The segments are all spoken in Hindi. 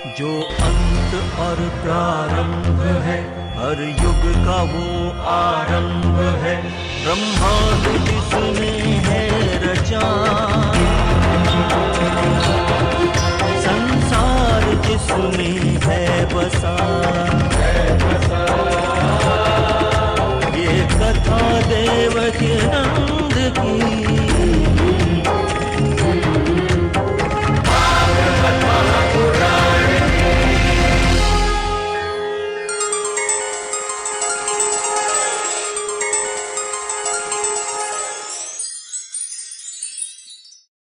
जो अंत और प्रारंभ है, हर युग का वो आरंभ है। ब्रह्मांड जिसने है रचा, संसार जिसने है बसा, ये कथा देवकी नंद की।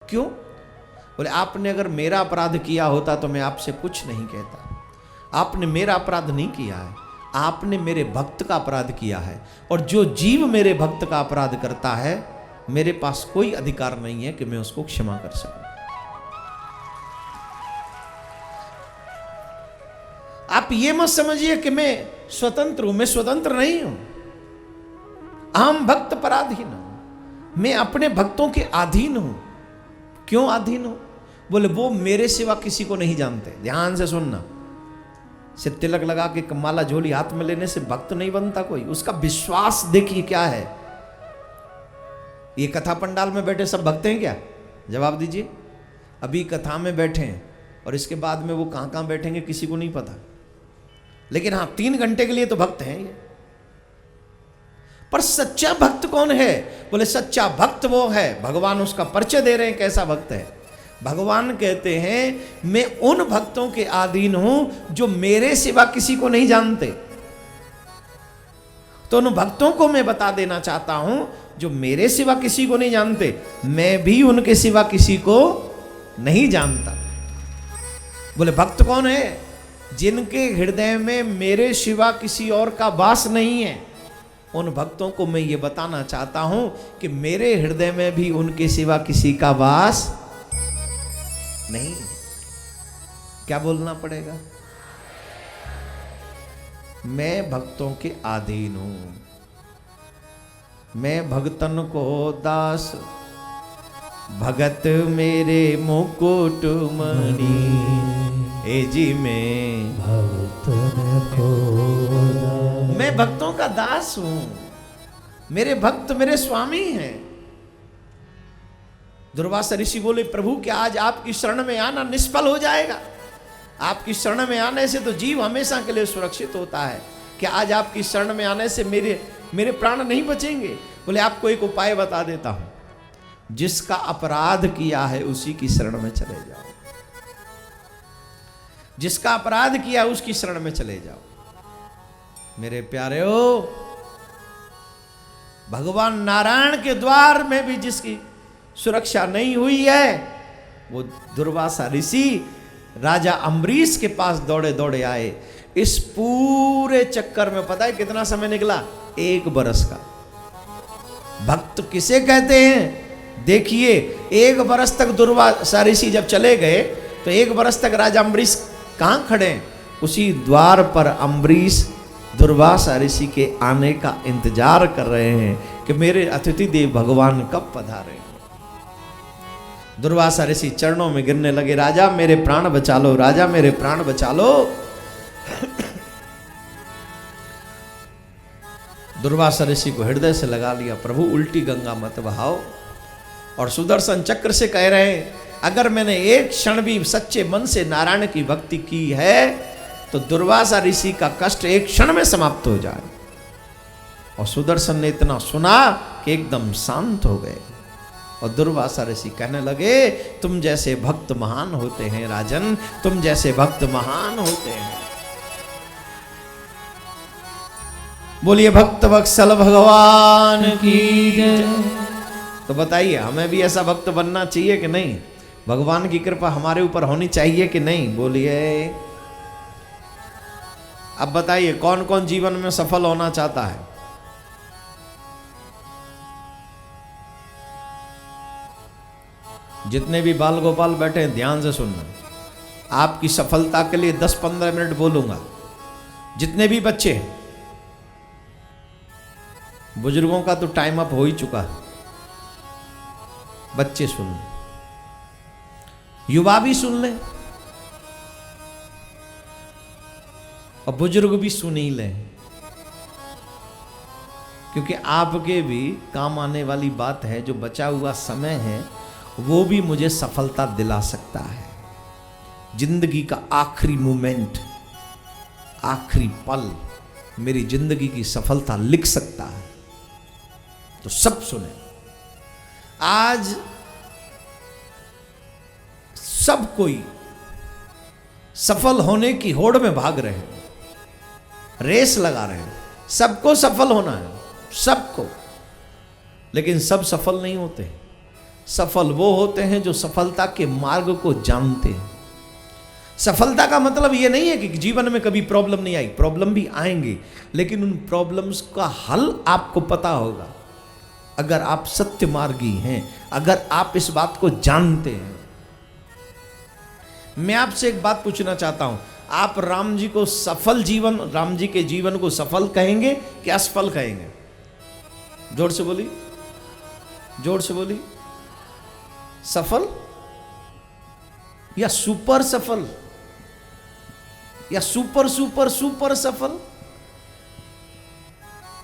क्यों? बोले आपने अगर मेरा अपराध किया होता तो मैं आपसे कुछ नहीं कहता। आपने मेरा अपराध नहीं किया है, आपने मेरे भक्त का अपराध किया है। और जो जीव मेरे भक्त का अपराध करता है, मेरे पास कोई अधिकार नहीं है कि मैं उसको क्षमा कर सकूं। आप ये मत समझिए कि मैं स्वतंत्र हूं। मैं स्वतंत्र नहीं हूं। अहम भक्त पराधीन हूं। मैं अपने भक्तों के अधीन हूं। क्यों अधीन हूं? बोले वो मेरे सिवा किसी को नहीं जानते। ध्यान से सुनना। से तिलक लगा के माला झोली हाथ में लेने से भक्त नहीं बनता कोई। उसका विश्वास देखिए क्या है। ये कथा पंडाल में बैठे सब भक्त हैं क्या? जवाब दीजिए। अभी कथा में बैठे हैं और इसके बाद में वो कहां कहां बैठेंगे किसी को नहीं पता। लेकिन हाँ 3 घंटे के लिए तो भक्त हैं ये। पर सच्चा भक्त कौन है? बोले सच्चा भक्त वो है, भगवान उसका परिचय दे रहे हैं कैसा भक्त है। भगवान कहते हैं मैं उन भक्तों के अधीन हूं जो मेरे सिवा किसी को नहीं जानते। तो उन भक्तों को मैं बता देना चाहता हूं जो मेरे सिवा किसी को नहीं जानते, मैं भी उनके सिवा किसी को नहीं जानता। बोले भक्त कौन है? जिनके हृदय में मेरे सिवा किसी और का वास नहीं है। उन भक्तों को मैं ये बताना चाहता हूं कि मेरे हृदय में भी उनके सिवा किसी का वास नहीं। क्या बोलना पड़ेगा? मैं भक्तों के अधीन हूं। मैं भक्तन को दास, भगत मेरे मुकुट मणि। ए जी मैं भक्तन को, मैं भक्तों का दास हूं। मेरे भक्त मेरे स्वामी हैं। दुर्वासा ऋषि बोले प्रभु क्या आज आपकी शरण में आना निष्फल हो जाएगा? आपकी शरण में आने से तो जीव हमेशा के लिए सुरक्षित होता है। क्या आज आपकी शरण में आने से मेरे प्राण नहीं बचेंगे? बोले आपको एक उपाय बता देता हूं। जिसका अपराध किया है उसी की शरण में चले जाओ। जिसका अपराध किया उसकी शरण में चले जाओ। मेरे प्यारे हो, भगवान नारायण के द्वार में भी जिसकी सुरक्षा नहीं हुई है, वो दुर्वासा ऋषि राजा अम्बरीश के पास दौड़े दौड़े आए। इस पूरे चक्कर में पता है कितना समय निकला? 1 बरस का। भक्त किसे कहते हैं? देखिए 1 बरस तक दुर्वासा ऋषि जब चले गए तो 1 बरस तक राजा अम्बरीश कहां खड़े? उसी द्वार पर अम्बरीश दुर्वासा ऋषि के आने का इंतजार कर रहे हैं कि मेरे अतिथि देव भगवान कब पधारे। दुर्वासा ऋषि चरणों में गिरने लगे, राजा मेरे प्राण बचा लो, राजा मेरे प्राण बचा लो। दुर्वासा ऋषि को हृदय से लगा लिया, प्रभु उल्टी गंगा मत बहाओ। और सुदर्शन चक्र से कह रहे हैं अगर मैंने एक क्षण भी सच्चे मन से नारायण की भक्ति की है तो दुर्वासा ऋषि का कष्ट एक क्षण में समाप्त हो जाए। और सुदर्शन ने इतना सुना कि एकदम शांत हो गए। और दुर्वासा ऋषि कहने लगे तुम जैसे भक्त महान होते हैं राजन, तुम जैसे भक्त महान होते हैं। बोलिए भक्त वत्सल भगवान की जय। तो बताइए हमें भी ऐसा भक्त बनना चाहिए कि नहीं? भगवान की कृपा हमारे ऊपर होनी चाहिए कि नहीं? बोलिए। अब बताइए कौन कौन जीवन में सफल होना चाहता है? जितने भी बाल गोपाल बैठे हैं ध्यान से सुनना। आपकी सफलता के लिए 10-15 मिनट बोलूंगा। जितने भी बच्चे हैं, बुजुर्गों का तो टाइम अप हो ही चुका है, बच्चे सुन लें, युवा भी सुन लें। और बुजुर्ग भी सुन ही लें, क्योंकि आपके भी काम आने वाली बात है। जो बचा हुआ समय है वो भी मुझे सफलता दिला सकता है। जिंदगी का आखिरी मोमेंट, आखिरी पल मेरी जिंदगी की सफलता लिख सकता है। तो सब सुने। आज सब कोई सफल होने की होड़ में भाग रहे हैं, रेस लगा रहे हैं। सबको सफल होना है, सबको, लेकिन सब सफल नहीं होते। सफल वो होते हैं जो सफलता के मार्ग को जानते हैं। सफलता का मतलब ये नहीं है कि जीवन में कभी प्रॉब्लम नहीं आई, प्रॉब्लम भी आएंगे, लेकिन उन प्रॉब्लम्स का हल आपको पता होगा अगर आप सत्य मार्गी हैं, अगर आप इस बात को जानते हैं। मैं आपसे एक बात पूछना चाहता हूं, आप राम जी को सफल जीवन, राम जी के जीवन को सफल कहेंगे कि असफल कहेंगे? जोर से बोली, जोर से बोली। सफल या सुपर सफल या सुपर सुपर सुपर सफल?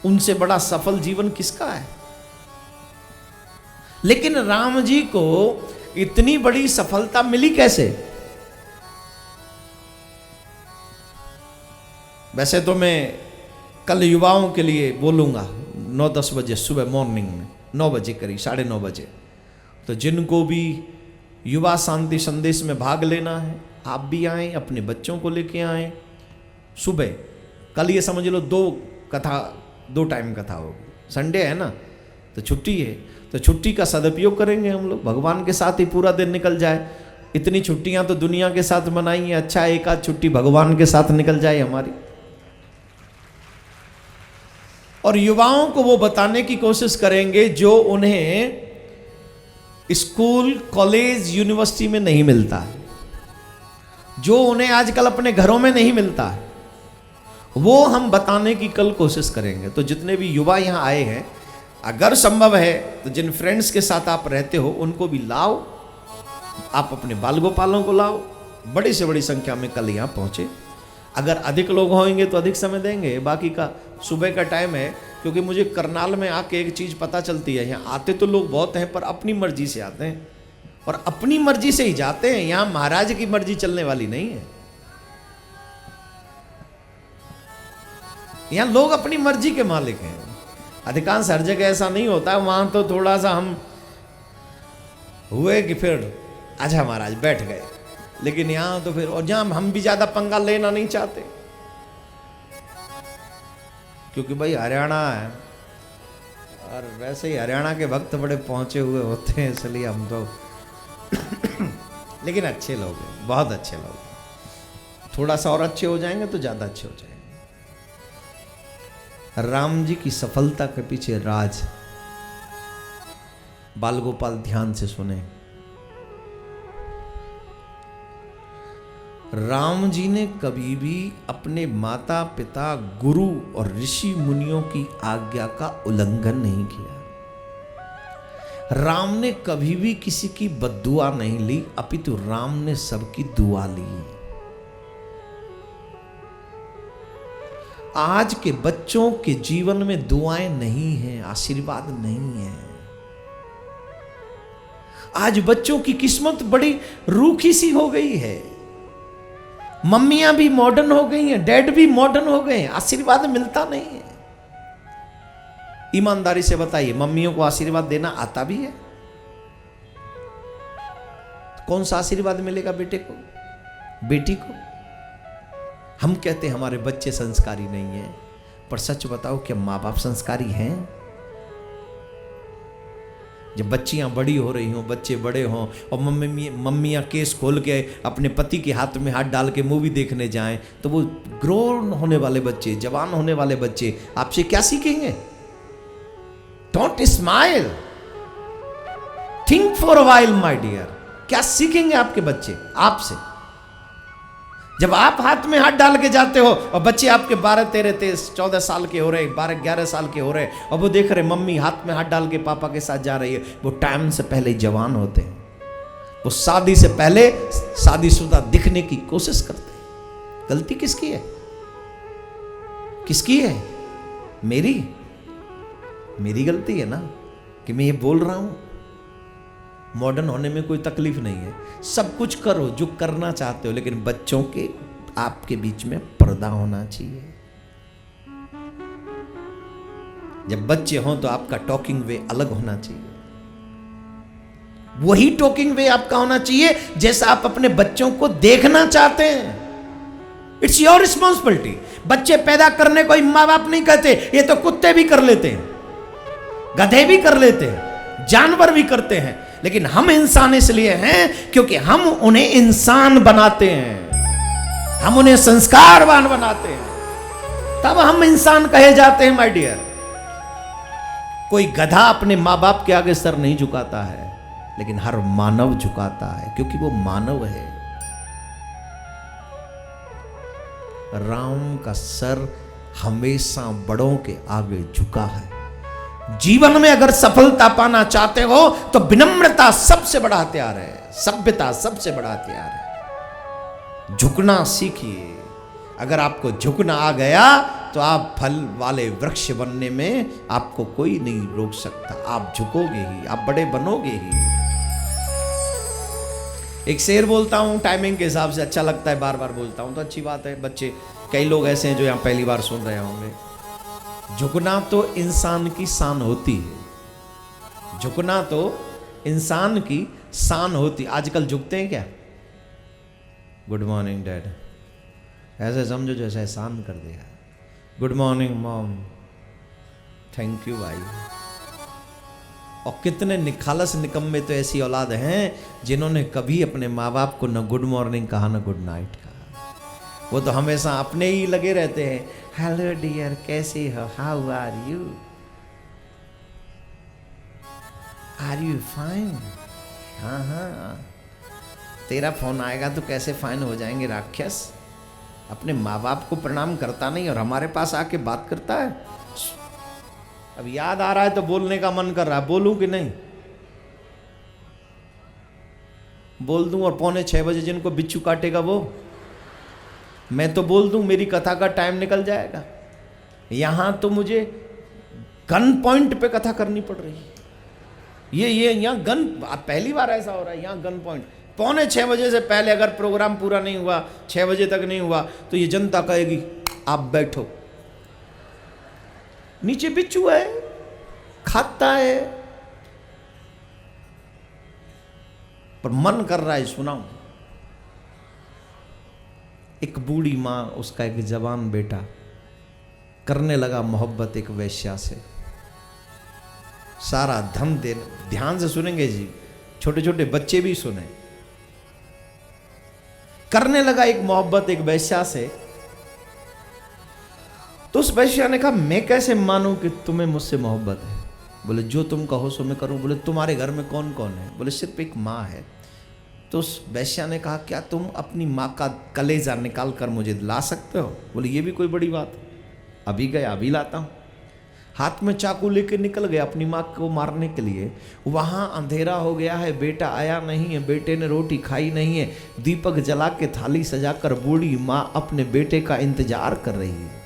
उनसे बड़ा सफल जीवन किसका है? लेकिन राम जी को इतनी बड़ी सफलता मिली कैसे? वैसे तो मैं कल युवाओं के लिए बोलूंगा 9-10 बजे सुबह मॉर्निंग में, 9 बजे करीब, 9:30 बजे। तो जिनको भी युवा शांति संदेश में भाग लेना है, आप भी आए, अपने बच्चों को लेके आए। सुबह कल ये समझ लो 2 टाइम कथा होगी। संडे है ना, तो छुट्टी है, तो छुट्टी का सदुपयोग करेंगे हम लोग, भगवान के साथ ही पूरा दिन निकल जाए। इतनी छुट्टियां तो दुनिया के साथ मनाई है, अच्छा एक आध छुट्टी भगवान के साथ निकल जाए हमारी। और युवाओं को वो बताने की कोशिश करेंगे जो उन्हें स्कूल, कॉलेज, यूनिवर्सिटी में नहीं मिलता है, जो उन्हें आजकल अपने घरों में नहीं मिलता है, वो हम बताने की कल कोशिश करेंगे। तो जितने भी युवा यहाँ आए हैं, अगर संभव है तो जिन फ्रेंड्स के साथ आप रहते हो उनको भी लाओ, आप अपने बाल गोपालों को लाओ। बड़ी से बड़ी संख्या में कल यहाँ पहुँचे। अगर अधिक लोग होंगे तो अधिक समय देंगे, बाकी का सुबह का टाइम है। क्योंकि मुझे करनाल में आके एक चीज़ पता चलती है, यहाँ आते तो लोग बहुत हैं पर अपनी मर्जी से आते हैं और अपनी मर्जी से ही जाते हैं। यहाँ महाराज की मर्जी चलने वाली नहीं है। यहाँ लोग अपनी मर्जी के मालिक हैं। अधिकांश हर जगह ऐसा नहीं होता, वहां तो थोड़ा सा हम हुए कि फिर अच्छा महाराज बैठ गए, लेकिन यहाँ तो फिर, और जहाँ हम भी ज्यादा पंगा लेना नहीं चाहते, क्योंकि भाई हरियाणा है और वैसे ही हरियाणा के भक्त बड़े पहुंचे हुए होते हैं, इसलिए हम तो लेकिन अच्छे लोग हैं, बहुत अच्छे लोग हैं। थोड़ा सा और अच्छे हो जाएंगे तो ज्यादा अच्छे हो जाएंगे। राम जी की सफलता के पीछे राज, बाल गोपाल ध्यान से सुने। राम जी ने कभी भी अपने माता पिता, गुरु और ऋषि मुनियों की आज्ञा का उल्लंघन नहीं किया। राम ने कभी भी किसी की बद्दुआ नहीं ली, अपितु राम ने सबकी दुआ ली। आज के बच्चों के जीवन में दुआएं नहीं हैं, आशीर्वाद नहीं है। आज बच्चों की किस्मत बड़ी रूखी सी हो गई है। मम्मियां भी मॉडर्न हो गई हैं, डैड भी मॉडर्न हो गए हैं, आशीर्वाद मिलता नहीं है। ईमानदारी से बताइए, मम्मियों को आशीर्वाद देना आता भी है? कौन सा आशीर्वाद मिलेगा बेटे को, बेटी को? हम कहते हैं हमारे बच्चे संस्कारी नहीं हैं, पर सच बताओ क्या माँ बाप संस्कारी हैं? जब बच्चियां बड़ी हो रही हों, बच्चे बड़े हों और मम्मियां केस खोल के अपने पति के हाथ में हाथ डाल के मूवी देखने जाएं, तो वो ग्रोन होने वाले बच्चे, जवान होने वाले बच्चे आपसे क्या सीखेंगे? Don't smile, think for a while my dear. क्या सीखेंगे आपके बच्चे आपसे? जब आप हाथ में हाथ डाल के जाते हो और बच्चे आपके 12, 13, 13, 14 साल के हो रहे, 12, 11 साल के हो रहे, और वो देख रहे मम्मी हाथ में हाथ डाल के पापा के साथ जा रही है, वो टाइम से पहले जवान होते हैं, वो शादी से पहले शादीशुदा दिखने की कोशिश करते हैं। गलती किसकी है? किसकी है? मेरी गलती है ना कि मैं ये बोल रहा हूं। मॉडर्न होने में कोई तकलीफ नहीं है, सब कुछ करो जो करना चाहते हो, लेकिन बच्चों के आपके बीच में पर्दा होना चाहिए। जब बच्चे हों तो आपका टॉकिंग वे अलग होना चाहिए। वही टॉकिंग वे आपका होना चाहिए जैसा आप अपने बच्चों को देखना चाहते हैं। It's your responsibility. बच्चे पैदा करने को माँ बाप नहीं कहते, ये तो कुत्ते भी कर लेते हैं, गधे भी कर लेते हैं, जानवर भी करते हैं, लेकिन हम इंसान इसलिए हैं क्योंकि हम उन्हें इंसान बनाते हैं, हम उन्हें संस्कारवान बनाते हैं, तब हम इंसान कहे जाते हैं माय डियर। कोई गधा अपने माँ बाप के आगे सर नहीं झुकाता है, लेकिन हर मानव झुकाता है क्योंकि वो मानव है। राम का सर हमेशा बड़ों के आगे झुका है। जीवन में अगर सफलता पाना चाहते हो तो विनम्रता सबसे बड़ा हथियार है, सभ्यता सबसे बड़ा हथियार है। झुकना सीखिए। अगर आपको झुकना आ गया तो आप फल वाले वृक्ष बनने में आपको कोई नहीं रोक सकता। आप झुकोगे ही, आप बड़े बनोगे ही। एक शेर बोलता हूं टाइमिंग के हिसाब से, अच्छा लगता है, बार बार बोलता हूं तो अच्छी बात है। बच्चे कई लोग ऐसे हैं जो यहां पहली बार सुन रहे होंगे। झुकना तो इंसान की शान होती है, झुकना तो इंसान की शान होती। आजकल झुकते हैं क्या? गुड मॉर्निंग डैड, ऐसे समझो जैसे एहसान कर दिया। Good morning mom, thank you भाई। और कितने निखालस निकम्मे तो ऐसी औलाद हैं जिन्होंने कभी अपने माँ बाप को न गुड मॉर्निंग कहा न गुड नाइट कहा। वो तो हमेशा अपने ही लगे रहते हैं, हेलो डियर कैसे हो, how are you, are you fine. हाँ हाँ, तेरा फोन आएगा तो कैसे फाइन हो जाएंगे राक्षस। अपने माँ बाप को प्रणाम करता नहीं और हमारे पास आके बात करता है। अब याद आ रहा है तो बोलने का मन कर रहा है, बोलूं कि नहीं? बोल दूं और 5:45 बजे जिनको बिच्छू काटेगा वो, मैं तो बोल दूं, मेरी कथा का टाइम निकल जाएगा। यहां तो मुझे गन पॉइंट पे कथा करनी पड़ रही है। ये यहां गन, पहली बार ऐसा हो रहा है, यहां गन पॉइंट। 5:45 बजे से पहले अगर प्रोग्राम पूरा नहीं हुआ, 6 बजे तक नहीं हुआ, तो ये जनता कहेगी आप बैठो। नीचे बिच्छू है, खाता है, पर मन कर रहा है सुनाऊं। एक बूढ़ी मां, उसका एक जवान बेटा करने लगा मोहब्बत एक वेश्या से। सारा धन दे, ध्यान से सुनेंगे जी, छोटे छोटे बच्चे भी सुने। करने लगा एक मोहब्बत एक वेश्या से, तो उस वेश्या ने कहा मैं कैसे मानूं कि तुम्हें मुझसे मोहब्बत है। बोले जो तुम कहो सो मैं करूं। बोले तुम्हारे घर में कौन कौन है? बोले सिर्फ एक माँ है। तो उस वेश्या ने कहा क्या तुम अपनी माँ का कलेजा निकाल कर मुझे ला सकते हो? बोले ये भी कोई बड़ी बात, अभी गया अभी लाता हूँ। हाथ में चाकू लेके निकल गया अपनी माँ को मारने के लिए। वहाँ अंधेरा हो गया है, बेटा आया नहीं है, बेटे ने रोटी खाई नहीं है। दीपक जला के थाली सजाकर बूढ़ी माँ अपने बेटे का इंतजार कर रही है।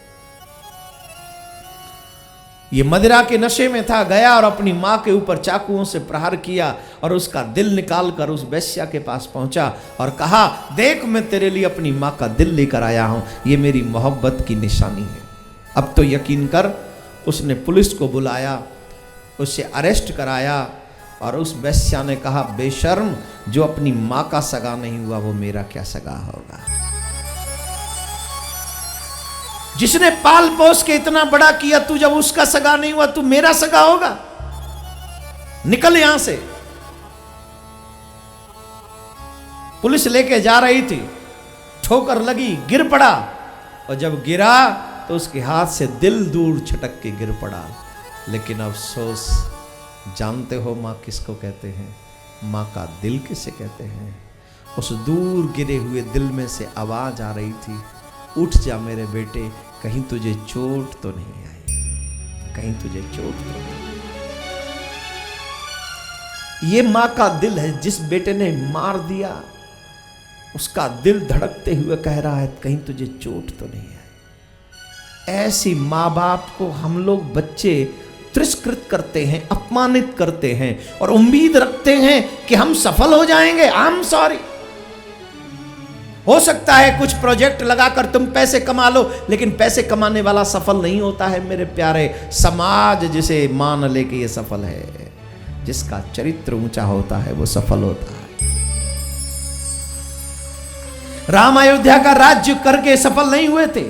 ये मदिरा के नशे में था, गया और अपनी माँ के ऊपर चाकुओं से प्रहार किया और उसका दिल निकाल कर उस वेश्या के पास पहुंचा और कहा देख मैं तेरे लिए अपनी माँ का दिल लेकर आया हूं, ये मेरी मोहब्बत की निशानी है। अब तो यकीन कर, उसने पुलिस को बुलाया, उससे अरेस्ट कराया और उस वेश्या ने कहा बेशर्म, जो अपनी माँ का सगा नहीं हुआ वो मेरा क्या सगा होगा। जिसने पाल पोस के इतना बड़ा किया, तू जब उसका सगा नहीं हुआ तू मेरा सगा होगा? निकल यहां से। पुलिस लेके जा रही थी, ठोकर लगी, गिर पड़ा और जब गिरा तो उसके हाथ से दिल दूर छटक के गिर पड़ा। लेकिन अफसोस, जानते हो मां किसको कहते हैं? मां का दिल किसे कहते हैं? उस दूर गिरे हुए दिल में से आवाज आ रही थी, उठ जा मेरे बेटे, कहीं तुझे चोट तो नहीं आई, कहीं तुझे चोट तो नहीं। ये मां का दिल है। जिस बेटे ने मार दिया उसका दिल धड़कते हुए कह रहा है कहीं तुझे चोट तो नहीं आई। ऐसी माँ बाप को हम लोग बच्चे तिरस्कृत करते हैं, अपमानित करते हैं और उम्मीद रखते हैं कि हम सफल हो जाएंगे। आई एम सॉरी, हो सकता है कुछ प्रोजेक्ट लगाकर तुम पैसे कमा लो, लेकिन पैसे कमाने वाला सफल नहीं होता है मेरे प्यारे। समाज जिसे मान ले कि ये सफल है, जिसका चरित्र ऊंचा होता है वो सफल होता है। राम अयोध्या का राज्य करके सफल नहीं हुए थे,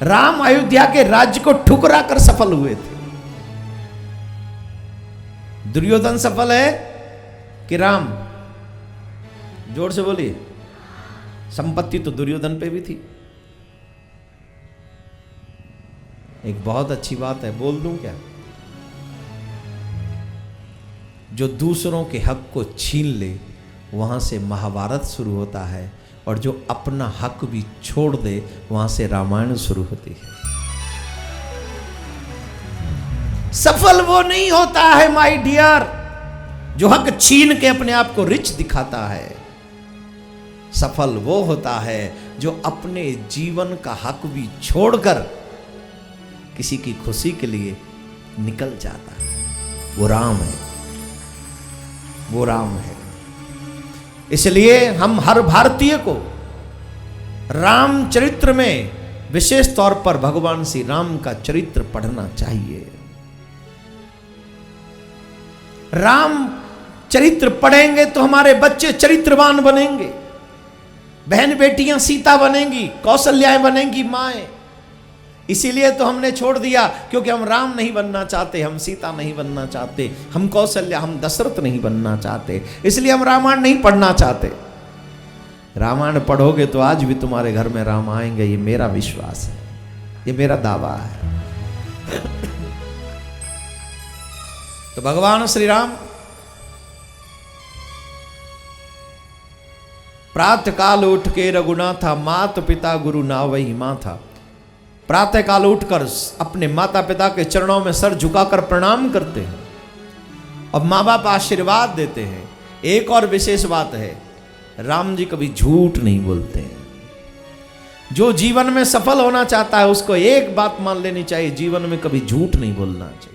राम अयोध्या के राज्य को ठुकरा कर सफल हुए थे। दुर्योधन सफल है कि राम? जोर से बोलिए। संपत्ति तो दुर्योधन पे भी थी। एक बहुत अच्छी बात है, बोल दूं क्या? जो दूसरों के हक को छीन ले वहां से महाभारत शुरू होता है, और जो अपना हक भी छोड़ दे वहां से रामायण शुरू होती है। सफल वो नहीं होता है माय डियर जो हक छीन के अपने आप को रिच दिखाता है। सफल वो होता है जो अपने जीवन का हक भी छोड़कर किसी की खुशी के लिए निकल जाता है। वो राम है, वो राम है। इसलिए हम हर भारतीय को राम चरित्र में विशेष तौर पर भगवान श्री राम का चरित्र पढ़ना चाहिए। राम चरित्र पढ़ेंगे तो हमारे बच्चे चरित्रवान बनेंगे, बहन बेटियां सीता बनेंगी, कौशल्याएं बनेंगी माएं। इसीलिए तो हमने छोड़ दिया, क्योंकि हम राम नहीं बनना चाहते, हम सीता नहीं बनना चाहते, हम कौशल्या, हम दशरथ नहीं बनना चाहते। इसलिए हम रामायण नहीं पढ़ना चाहते। रामायण पढ़ोगे तो आज भी तुम्हारे घर में राम आएंगे, ये मेरा विश्वास है, ये मेरा दावा है। तो भगवान श्री राम प्रातः काल उठ के रघुनाथा, मात पिता गुरु नावई माथा। प्रातः काल उठकर अपने माता पिता के चरणों में सर झुकाकर प्रणाम करते हैं और माँ बाप आशीर्वाद देते हैं। एक और विशेष बात है, राम जी कभी झूठ नहीं बोलते हैं। जो जीवन में सफल होना चाहता है उसको एक बात मान लेनी चाहिए, जीवन में कभी झूठ नहीं बोलना चाहिए।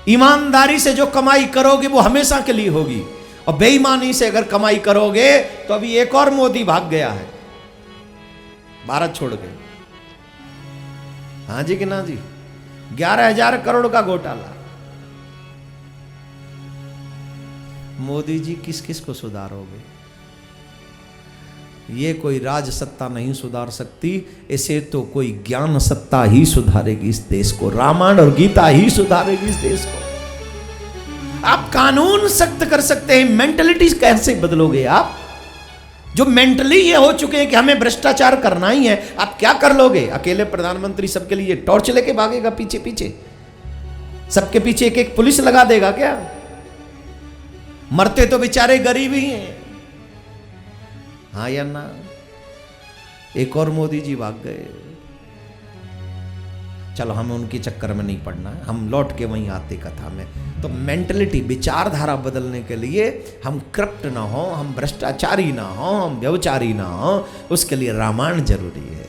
ईमानदारी से जो कमाई करोगे वो हमेशा के लिए होगी, और बेईमानी से अगर कमाई करोगे तो अभी एक और मोदी भाग गया है भारत छोड़ के। हाँ जी कि ना जी? 11,000 करोड़ का घोटाला। मोदी जी किस किस को सुधारोगे? ये कोई राज सत्ता नहीं सुधार सकती, इसे तो कोई ज्ञान सत्ता ही सुधारेगी इस देश को। रामायण और गीता ही सुधारेगी इस देश को। आप कानून सख्त कर सकते हैं, मेंटलिटी कैसे बदलोगे आप? जो मेंटली ये हो चुके हैं कि हमें भ्रष्टाचार करना ही है, आप क्या कर लोगे? अकेले प्रधानमंत्री सबके लिए टॉर्च लेके भागेगा पीछे पीछे? सबके पीछे एक एक पुलिस लगा देगा क्या? मरते तो बेचारे गरीब ही हैं। हाँ या ना? एक और मोदी जी भाग गए। चलो हमें उनके चक्कर में नहीं पड़ना है, हम लौट के वहीं आते कथा में। तो मेंटलिटी, विचारधारा बदलने के लिए हम करप्ट ना हो, हम भ्रष्टाचारी ना हो, हम व्यभिचारी ना हो, उसके लिए रामायण जरूरी है,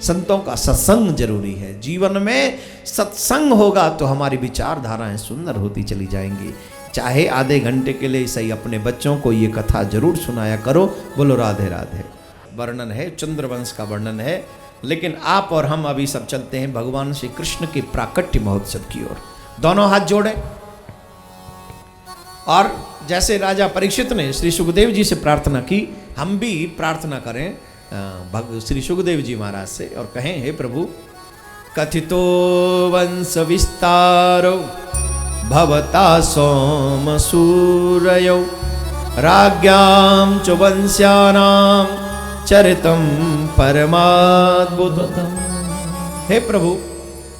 संतों का सत्संग जरूरी है। जीवन में सत्संग होगा तो हमारी विचारधाराएं सुंदर होती चली जाएंगी। चाहे आधे घंटे के लिए सही अपने बच्चों को ये कथा जरूर सुनाया करो। बोलो राधे राधे। वर्णन है, चंद्रवंश का वर्णन है, लेकिन आप और हम अभी सब चलते हैं भगवान श्री कृष्ण के प्राकट्य महोत्सव की ओर। दोनों हाथ जोड़े और जैसे राजा परीक्षित ने श्री सुखदेव जी से प्रार्थना की, हम भी प्रार्थना करें श्री सुखदेव जी महाराज से और कहें, हे प्रभु, कथितो वंश विस्तारो भवता सोम सूरयो राज्ञां च वंश्यानां चरितम परमाद्भुतम। हे प्रभु,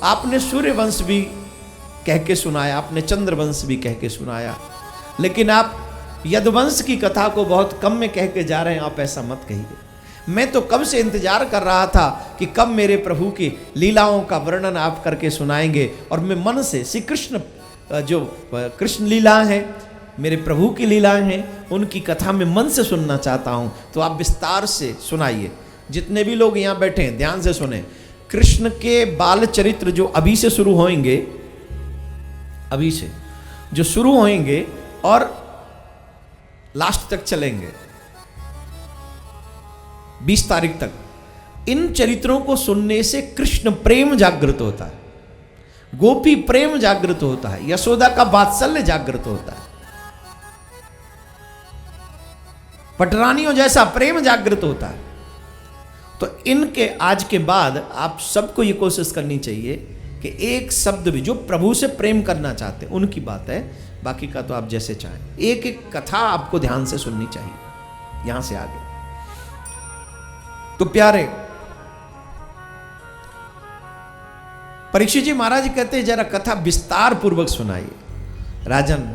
आपने सूर्य वंश भी कह के सुनाया, आपने चंद्र वंश भी कह के सुनाया, लेकिन आप यदुवंश की कथा को बहुत कम में कह के जा रहे हैं। आप ऐसा मत कहिए। मैं तो कब से इंतजार कर रहा था कि कब मेरे प्रभु की लीलाओं का वर्णन आप करके सुनाएंगे, और मैं मन से श्री कृष्ण, जो कृष्ण लीला है, मेरे प्रभु की लीलाएं हैं, उनकी कथा में मन से सुनना चाहता हूं। तो आप विस्तार से सुनाइए। जितने भी लोग यहाँ बैठे हैं ध्यान से सुने। कृष्ण के बाल चरित्र जो अभी से शुरू होंगे, अभी से जो शुरू होंगे और लास्ट तक चलेंगे 20 तारीख तक, इन चरित्रों को सुनने से कृष्ण प्रेम जागृत होता है, गोपी प्रेम जागृत होता है, यशोदा का वात्सल्य जागृत होता है, पटरानियों जैसा प्रेम जागृत होता है। तो इनके आज के बाद आप सबको ये कोशिश करनी चाहिए कि एक शब्द भी, जो प्रभु से प्रेम करना चाहते हैं उनकी बात है, बाकी का तो आप जैसे चाहें, एक एक कथा आपको ध्यान से सुननी चाहिए यहां से आगे। तो प्यारे परीक्षित जी महाराज कहते हैं जरा कथा विस्तार पूर्वक सुनाइए। राजन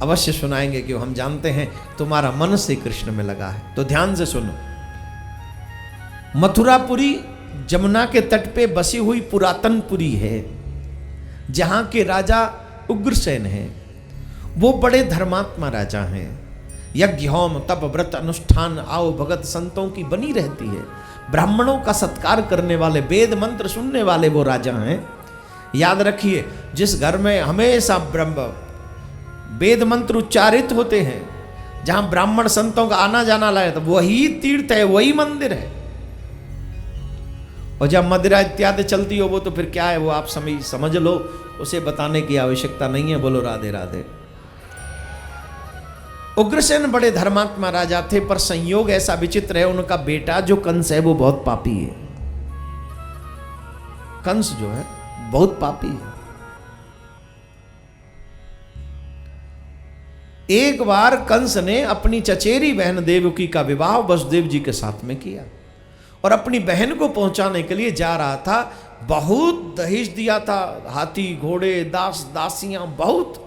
अवश्य सुनाएंगे कि हम जानते हैं तुम्हारा मन श्री कृष्ण में लगा है, तो ध्यान से सुनो। मथुरापुरी जमुना के तट पे बसी हुई पुरातन पुरी है, जहां के राजा उग्रसेन हैं। वो बड़े धर्मात्मा राजा हैं, यज्ञ होम तप व्रत अनुष्ठान आओ भगत संतों की बनी रहती है, ब्राह्मणों का सत्कार करने वाले, वेद मंत्र सुनने वाले वो राजा हैं। याद रखिए, जिस घर में हमेशा ब्रह्म वेद मंत्र उच्चारित होते हैं, जहां ब्राह्मण संतों का आना जाना लाए, तो वही तीर्थ है, वही मंदिर है। और जब मदिरा इत्यादि चलती हो वो तो फिर क्या है, वो आप समझ लो, उसे बताने की आवश्यकता नहीं है। बोलो राधे राधे। उग्रसेन बड़े धर्मात्मा राजा थे, पर संयोग ऐसा विचित्र है, उनका बेटा जो कंस है वो बहुत पापी है। कंस जो है बहुत पापी है। एक बार कंस ने अपनी चचेरी बहन देवकी का विवाह वसुदेव जी के साथ में किया और अपनी बहन को पहुंचाने के लिए जा रहा था। बहुत दहेज दिया था, हाथी घोड़े दास दासियां बहुत।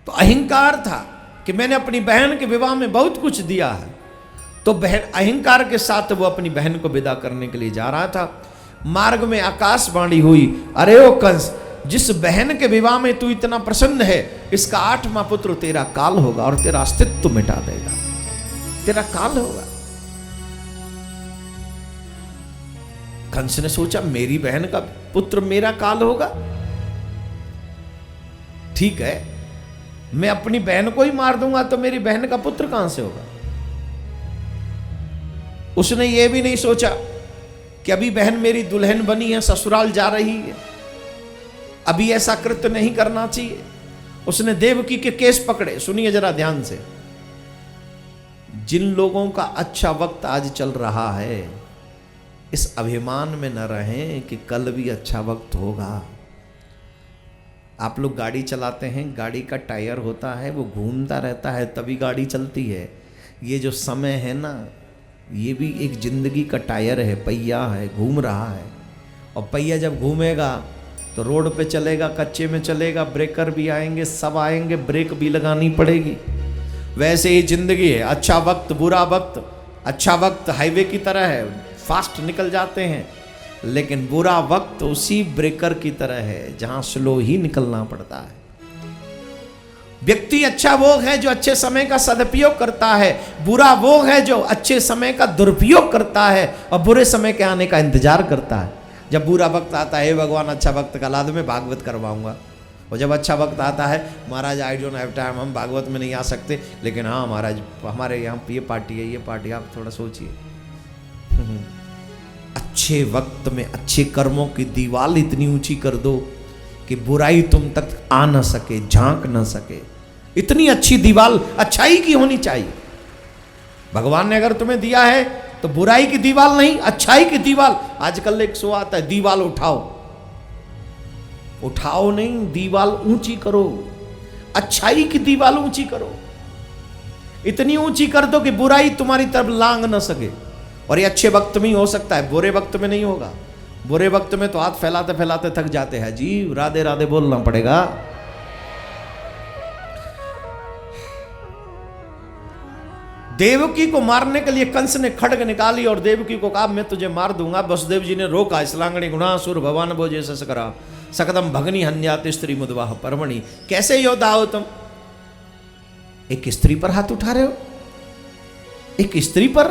तो अहंकार था कि मैंने अपनी बहन के विवाह में बहुत कुछ दिया है। तो बहन अहंकार के साथ वो अपनी बहन को विदा करने के लिए जा रहा था। मार्ग में आकाशवाणी हुई, अरे ओ कंस, जिस बहन के विवाह में तू इतना प्रसन्न है, इसका 8वां पुत्र तेरा काल होगा और तेरा अस्तित्व मिटा देगा, तेरा काल होगा। कंस ने सोचा मेरी बहन का पुत्र मेरा काल होगा, ठीक है, मैं अपनी बहन को ही मार दूंगा तो मेरी बहन का पुत्र कहां से होगा। उसने यह भी नहीं सोचा कि अभी बहन मेरी दुल्हन बनी है, ससुराल जा रही है, अभी ऐसा कृत्य नहीं करना चाहिए। उसने देवकी के केस पकड़े। सुनिए जरा ध्यान से, जिन लोगों का अच्छा वक्त आज चल रहा है, इस अभिमान में न रहें कि कल भी अच्छा वक्त होगा। आप लोग गाड़ी चलाते हैं, गाड़ी का टायर होता है, वो घूमता रहता है तभी गाड़ी चलती है। ये जो समय है ना, ये भी एक जिंदगी का टायर है, पहिया है, घूम रहा है। और पहिया जब घूमेगा तो रोड पे चलेगा, कच्चे में चलेगा, ब्रेकर भी आएंगे, सब आएंगे, ब्रेक भी लगानी पड़ेगी। वैसे ही जिंदगी है, अच्छा वक्त बुरा वक्त। अच्छा वक्त हाईवे की तरह है, फास्ट निकल जाते हैं, लेकिन बुरा वक्त उसी ब्रेकर की तरह है, जहां स्लो ही निकलना पड़ता है। व्यक्ति अच्छा वो है जो अच्छे समय का सदुपयोग करता है, बुरा वो है जो अच्छे समय का दुरुपयोग करता है और बुरे समय के आने का इंतजार करता है। जब बुरा वक्त आता है, भगवान अच्छा वक्त का ला दो, मैं भागवत करवाऊंगा। और जब अच्छा वक्त आता है, महाराज आई डोंट हैव टाइम, हम भागवत में नहीं आ सकते, लेकिन हाँ महाराज हमारे यहाँ ये पार्टी है, ये पार्टी, आप थोड़ा सोचिए। अच्छे वक्त में अच्छे कर्मों की दीवार इतनी ऊंची कर दो कि बुराई तुम तक आ न सके, झांक न सके। इतनी अच्छी दीवार अच्छाई की होनी चाहिए। भगवान ने अगर तुम्हें दिया है तो बुराई की दीवार नहीं, अच्छाई की दीवार। आजकल एक शो आता है, दीवार उठाओ, उठाओ नहीं, दीवार ऊंची करो, अच्छाई की दीवार ऊंची करो। इतनी ऊंची कर दो कि बुराई तुम्हारी तरफ लांग न सके। और ये अच्छे वक्त में ही हो सकता है, बुरे वक्त में नहीं होगा। बुरे वक्त में तो हाथ फैलाते फैलाते थक जाते हैं जी, राधे राधे बोलना पड़ेगा। देवकी को मारने के लिए कंस ने खड्ग निकाली और देवकी को कहा मैं तुझे मार दूंगा। वसुदेव जी ने रोका, इस्लांगणी गुणासुर भगवान भोजे सकरा सकदम भगनी हन्यात स्त्री मुदवाह परमणि। कैसे योद्धा हो तुम, एक स्त्री पर हाथ उठा रहे हो, एक स्त्री पर।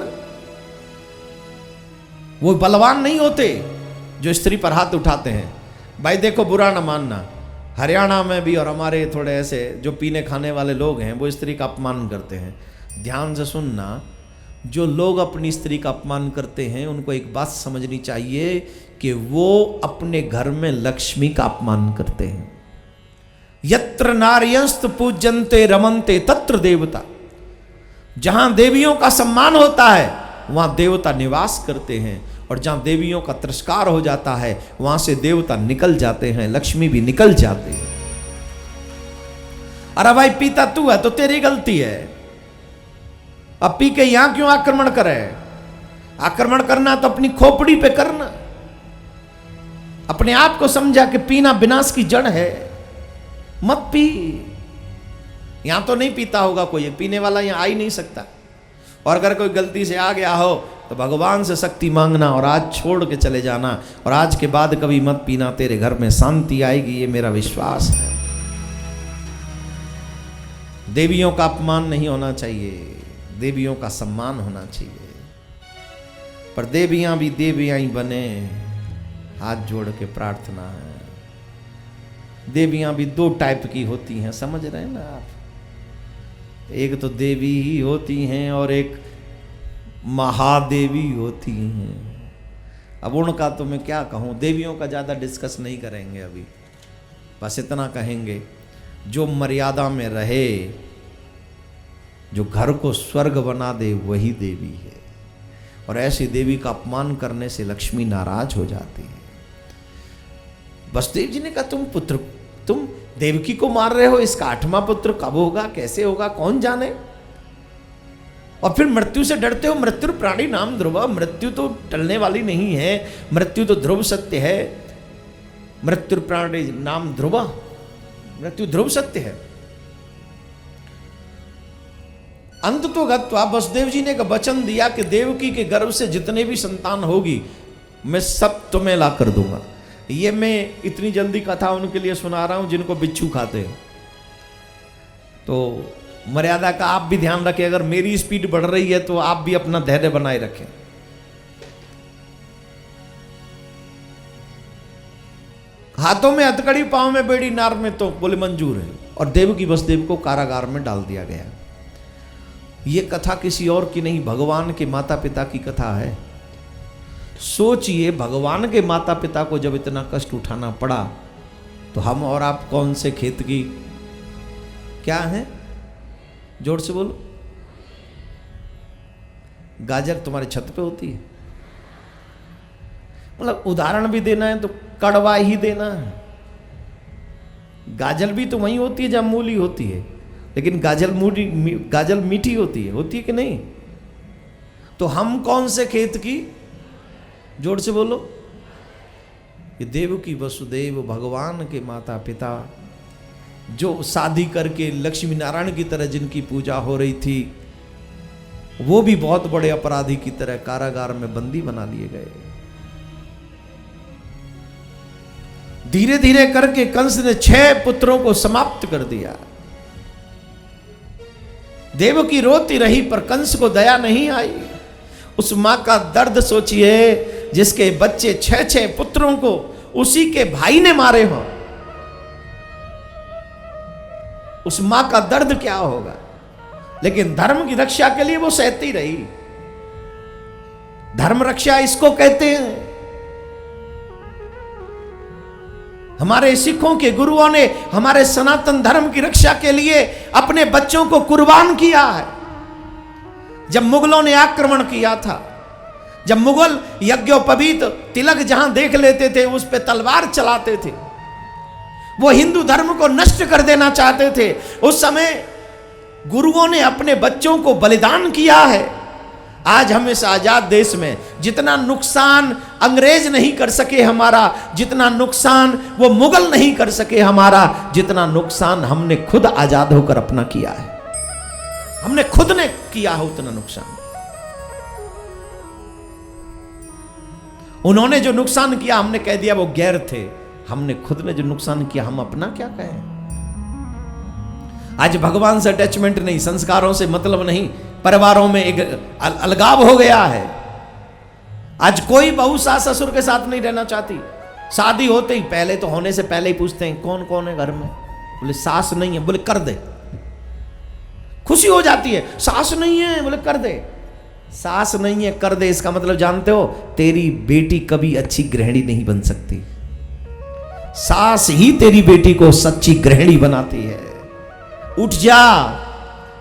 वो बलवान नहीं होते जो स्त्री पर हाथ उठाते हैं। भाई देखो, बुरा ना मानना, हरियाणा में भी और हमारे थोड़े ऐसे जो पीने खाने वाले लोग हैं वो स्त्री का अपमान करते हैं। ध्यान से सुनना, जो लोग अपनी स्त्री का अपमान करते हैं उनको एक बात समझनी चाहिए कि वो अपने घर में लक्ष्मी का अपमान करते हैं। यत्र नार्यस्त पूज्यन्ते रमन्ते तत्र देवता। जहां देवियों का सम्मान होता है वहां देवता निवास करते हैं, और जहां देवियों का तिरस्कार हो जाता है वहां से देवता निकल जाते हैं, लक्ष्मी भी निकल जाती है। अरे भाई पीता तू है तो तेरी गलती है, अब पी के यहां क्यों आक्रमण करे? आक्रमण करना तो अपनी खोपड़ी पे करना। अपने आप को समझा कि पीना विनाश की जड़ है, मत पी। यहां तो नहीं पीता होगा कोई, पीने वाला यहां आ ही नहीं सकता। और अगर कोई गलती से आ गया हो तो भगवान से शक्ति मांगना और आज छोड़ के चले जाना, और आज के बाद कभी मत पीना, तेरे घर में शांति आएगी, ये मेरा विश्वास है। देवियों का अपमान नहीं होना चाहिए, देवियों का सम्मान होना चाहिए। पर देवियां भी देवियां ही बने, हाथ जोड़ के प्रार्थना है। देवियां भी दो टाइप की होती हैं, समझ रहे हैं ना आप? एक तो देवी ही होती हैं और एक महादेवी होती हैं। अब उनका तो मैं क्या कहूँ, देवियों का ज़्यादा डिस्कस नहीं करेंगे अभी, बस इतना कहेंगे जो मर्यादा में रहे, जो घर को स्वर्ग बना दे वही देवी है। और ऐसी देवी का अपमान करने से लक्ष्मी नाराज हो जाती है। वसुदेव जी ने कहा तुम देवकी को मार रहे हो, इसका 8वां पुत्र कब होगा, कैसे होगा, कौन जाने? और फिर मृत्यु से डरते हो। मृत्यु प्राणी नाम ध्रुव, मृत्यु तो टलने वाली नहीं है, मृत्यु तो ध्रुव सत्य है। मृत्यु प्राणी नाम ध्रुव, मृत्यु ध्रुव सत्य है। अंत तो गत्वा वसुदेव जी ने एक वचन दिया कि देवकी के गर्भ से जितने भी संतान होगी मैं सब तुम्हें ला कर दूंगा। ये मैं इतनी जल्दी कथा उनके लिए सुना रहा हूं जिनको बिच्छू खाते हैं, तो मर्यादा का आप भी ध्यान रखें। अगर मेरी स्पीड बढ़ रही है तो आप भी अपना धैर्य बनाए रखें। हाथों में हथकड़ी, पांव में बेड़ी, नार में तो बोले मंजूर है। और देवकी वसुदेव को कारागार में डाल दिया गया। ये कथा किसी और की नहीं, भगवान के माता पिता की कथा है। सोचिए, भगवान के माता पिता को जब इतना कष्ट उठाना पड़ा तो हम और आप कौन से खेत की क्या है? जोर से बोलो। गाजर तुम्हारे छत पे होती है? मतलब उदाहरण भी देना है तो कड़वा ही देना है। गाजर भी तो वहीं होती है जहां मूली होती है, लेकिन गाजर मीठी होती है कि नहीं? तो हम कौन से खेत की? जोर से बोलो। ये देवकी वसुदेव भगवान के माता पिता, जो शादी करके लक्ष्मी नारायण की तरह जिनकी पूजा हो रही थी, वो भी बहुत बड़े अपराधी की तरह कारागार में बंदी बना लिए गए। धीरे धीरे करके कंस ने 6 पुत्रों को समाप्त कर दिया। देवकी रोती रही पर कंस को दया नहीं आई। उस मां का दर्द सोचिए, जिसके बच्चे 6 पुत्रों को उसी के भाई ने मारे हो। उस मां का दर्द क्या होगा? लेकिन धर्म की रक्षा के लिए वो सहती रही। धर्म रक्षा इसको कहते हैं। हमारे सिखों के गुरुओं ने हमारे सनातन धर्म की रक्षा के लिए अपने बच्चों को कुर्बान किया है। जब मुगलों ने आक्रमण किया था, जब मुगल यज्ञोपवीत तिलक जहां देख लेते थे उस पे तलवार चलाते थे, वो हिंदू धर्म को नष्ट कर देना चाहते थे, उस समय गुरुओं ने अपने बच्चों को बलिदान किया है। आज हम इस आजाद देश में जितना नुकसान अंग्रेज नहीं कर सके हमारा, जितना नुकसान वो मुगल नहीं कर सके हमारा, जितना नुकसान हमने खुद आजाद होकर अपना किया है, हमने खुद ने किया है उतना नुकसान। उन्होंने जो नुकसान किया हमने कह दिया वो गैर थे, हमने खुद ने जो नुकसान किया हम अपना क्या कहें। आज भगवान से अटैचमेंट नहीं, संस्कारों से मतलब नहीं, परिवारों में एक अलगाव हो गया है। आज कोई बहू सास ससुर के साथ नहीं रहना चाहती। शादी होते ही पहले तो होने से पहले ही पूछते हैं कौन कौन है घर में। बोले सास नहीं है, बोले कर दे। खुशी हो जाती है, सास नहीं है, बोले कर दे। सास नहीं है कर दे, इसका मतलब जानते हो, तेरी बेटी कभी अच्छी गृहिणी नहीं बन सकती। सास ही तेरी बेटी को सच्ची गृहिणी बनाती है। उठ जा,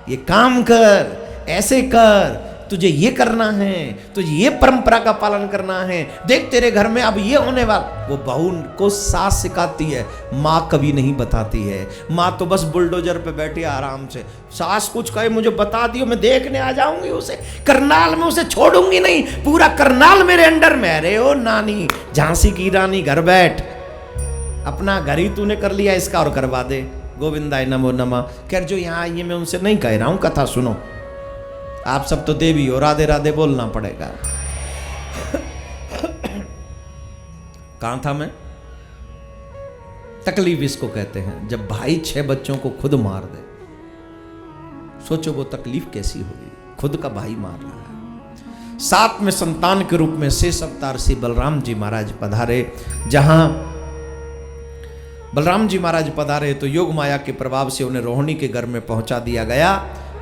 ये काम कर, ऐसे कर, तुझे ये करना है, तुझे ये परंपरा का पालन करना है। देख तेरे घर में अब ये होने वाला। वो बहू को सास सिखाती है, माँ कभी नहीं बताती है। माँ तो बस बुलडोजर पे बैठी है आराम से। सास कुछ कहे मुझे बता दियो, मैं देखने आ जाऊंगी उसे, करनाल में उसे छोड़ूंगी नहीं, पूरा करनाल मेरे अंडर में। अरे ओ नानी, झांसी की रानी घर बैठ, अपना घर ही तूने कर लिया इसका और करवा दे। गोविंदाय नमो नमः। खैर जो यहाँ आइए, मैं उनसे नहीं कह रहा हूँ, कथा सुनो। आप सब तो देवी हो, राधे राधे बोलना पड़ेगा। कहां था मैं? तकलीफ इसको कहते हैं जब भाई 6 बच्चों को खुद मार दे। सोचो वो तकलीफ कैसी होगी, खुद का भाई मार रहा है। 7 में संतान के रूप में शेष अवतार श्री बलराम जी महाराज पधारे। जहां बलराम जी महाराज पधारे तो योग माया के प्रभाव से उन्हें रोहिणी के घर में पहुंचा दिया गया।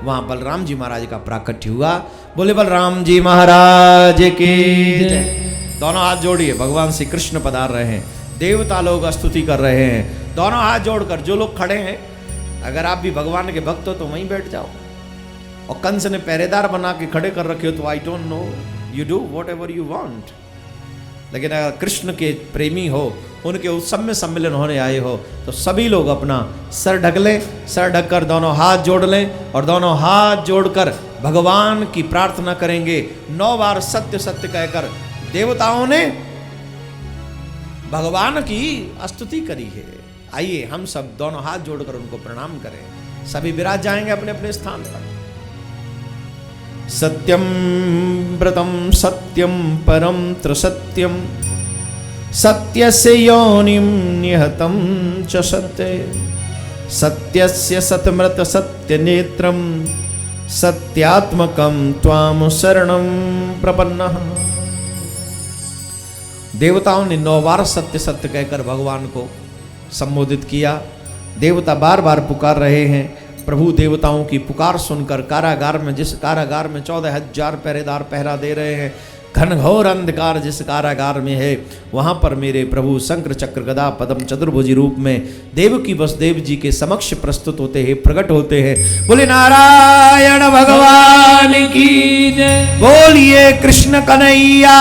वहां बलराम जी महाराज का प्राकट्य हुआ। बोले बलराम जी महाराज की जय। दोनों हाथ जोड़िए, भगवान श्री कृष्ण पधार रहे हैं। देवता लोग स्तुति कर रहे हैं। दोनों हाथ जोड़कर जो लोग खड़े हैं, अगर आप भी भगवान के भक्त हो तो वहीं बैठ जाओ। और कंस ने पहरेदार बना के खड़े कर रखे हो तो I don't know, you do what ever you want. लेकिन अगर कृष्ण के प्रेमी हो, उनके उत्सव में सम्मिलन होने आए हो, तो सभी लोग अपना सर ढक लें। सर ढककर दोनों हाथ जोड़ लें और दोनों हाथ जोड़कर भगवान की प्रार्थना करेंगे। 9 बार सत्य सत्य कहकर देवताओं ने भगवान की स्तुति करी है। आइए हम सब दोनों हाथ जोड़कर उनको प्रणाम करें। सभी विराज जाएंगे अपने अपने स्थान पर। सत्यम व्रतम सत्यम परम त्रिसत्यम, सत्यस्य योनिं निहतं च सत्ये, सत्यस्य सतमृत सत्यनेत्रं, सत्यात्मकं त्वां शरणं प्रपन्नः। देवताओं ने 9 बार सत्य सत्य कहकर भगवान को संबोधित किया। देवता बार बार पुकार रहे हैं। प्रभु देवताओं की पुकार सुनकर कारागार में, जिस कारागार में 14,000 पहरेदार पहरा दे रहे हैं, घनघोर अंधकार जिस कारागार में है, वहां पर मेरे प्रभु शंकर चक्र गदा पद्म चतुर्भुजी रूप में देवकी वसुदेव जी के समक्ष प्रस्तुत होते हैं, प्रकट होते हैं। बोले नारायण भगवान की जय, बोलिए कृष्ण कन्हैया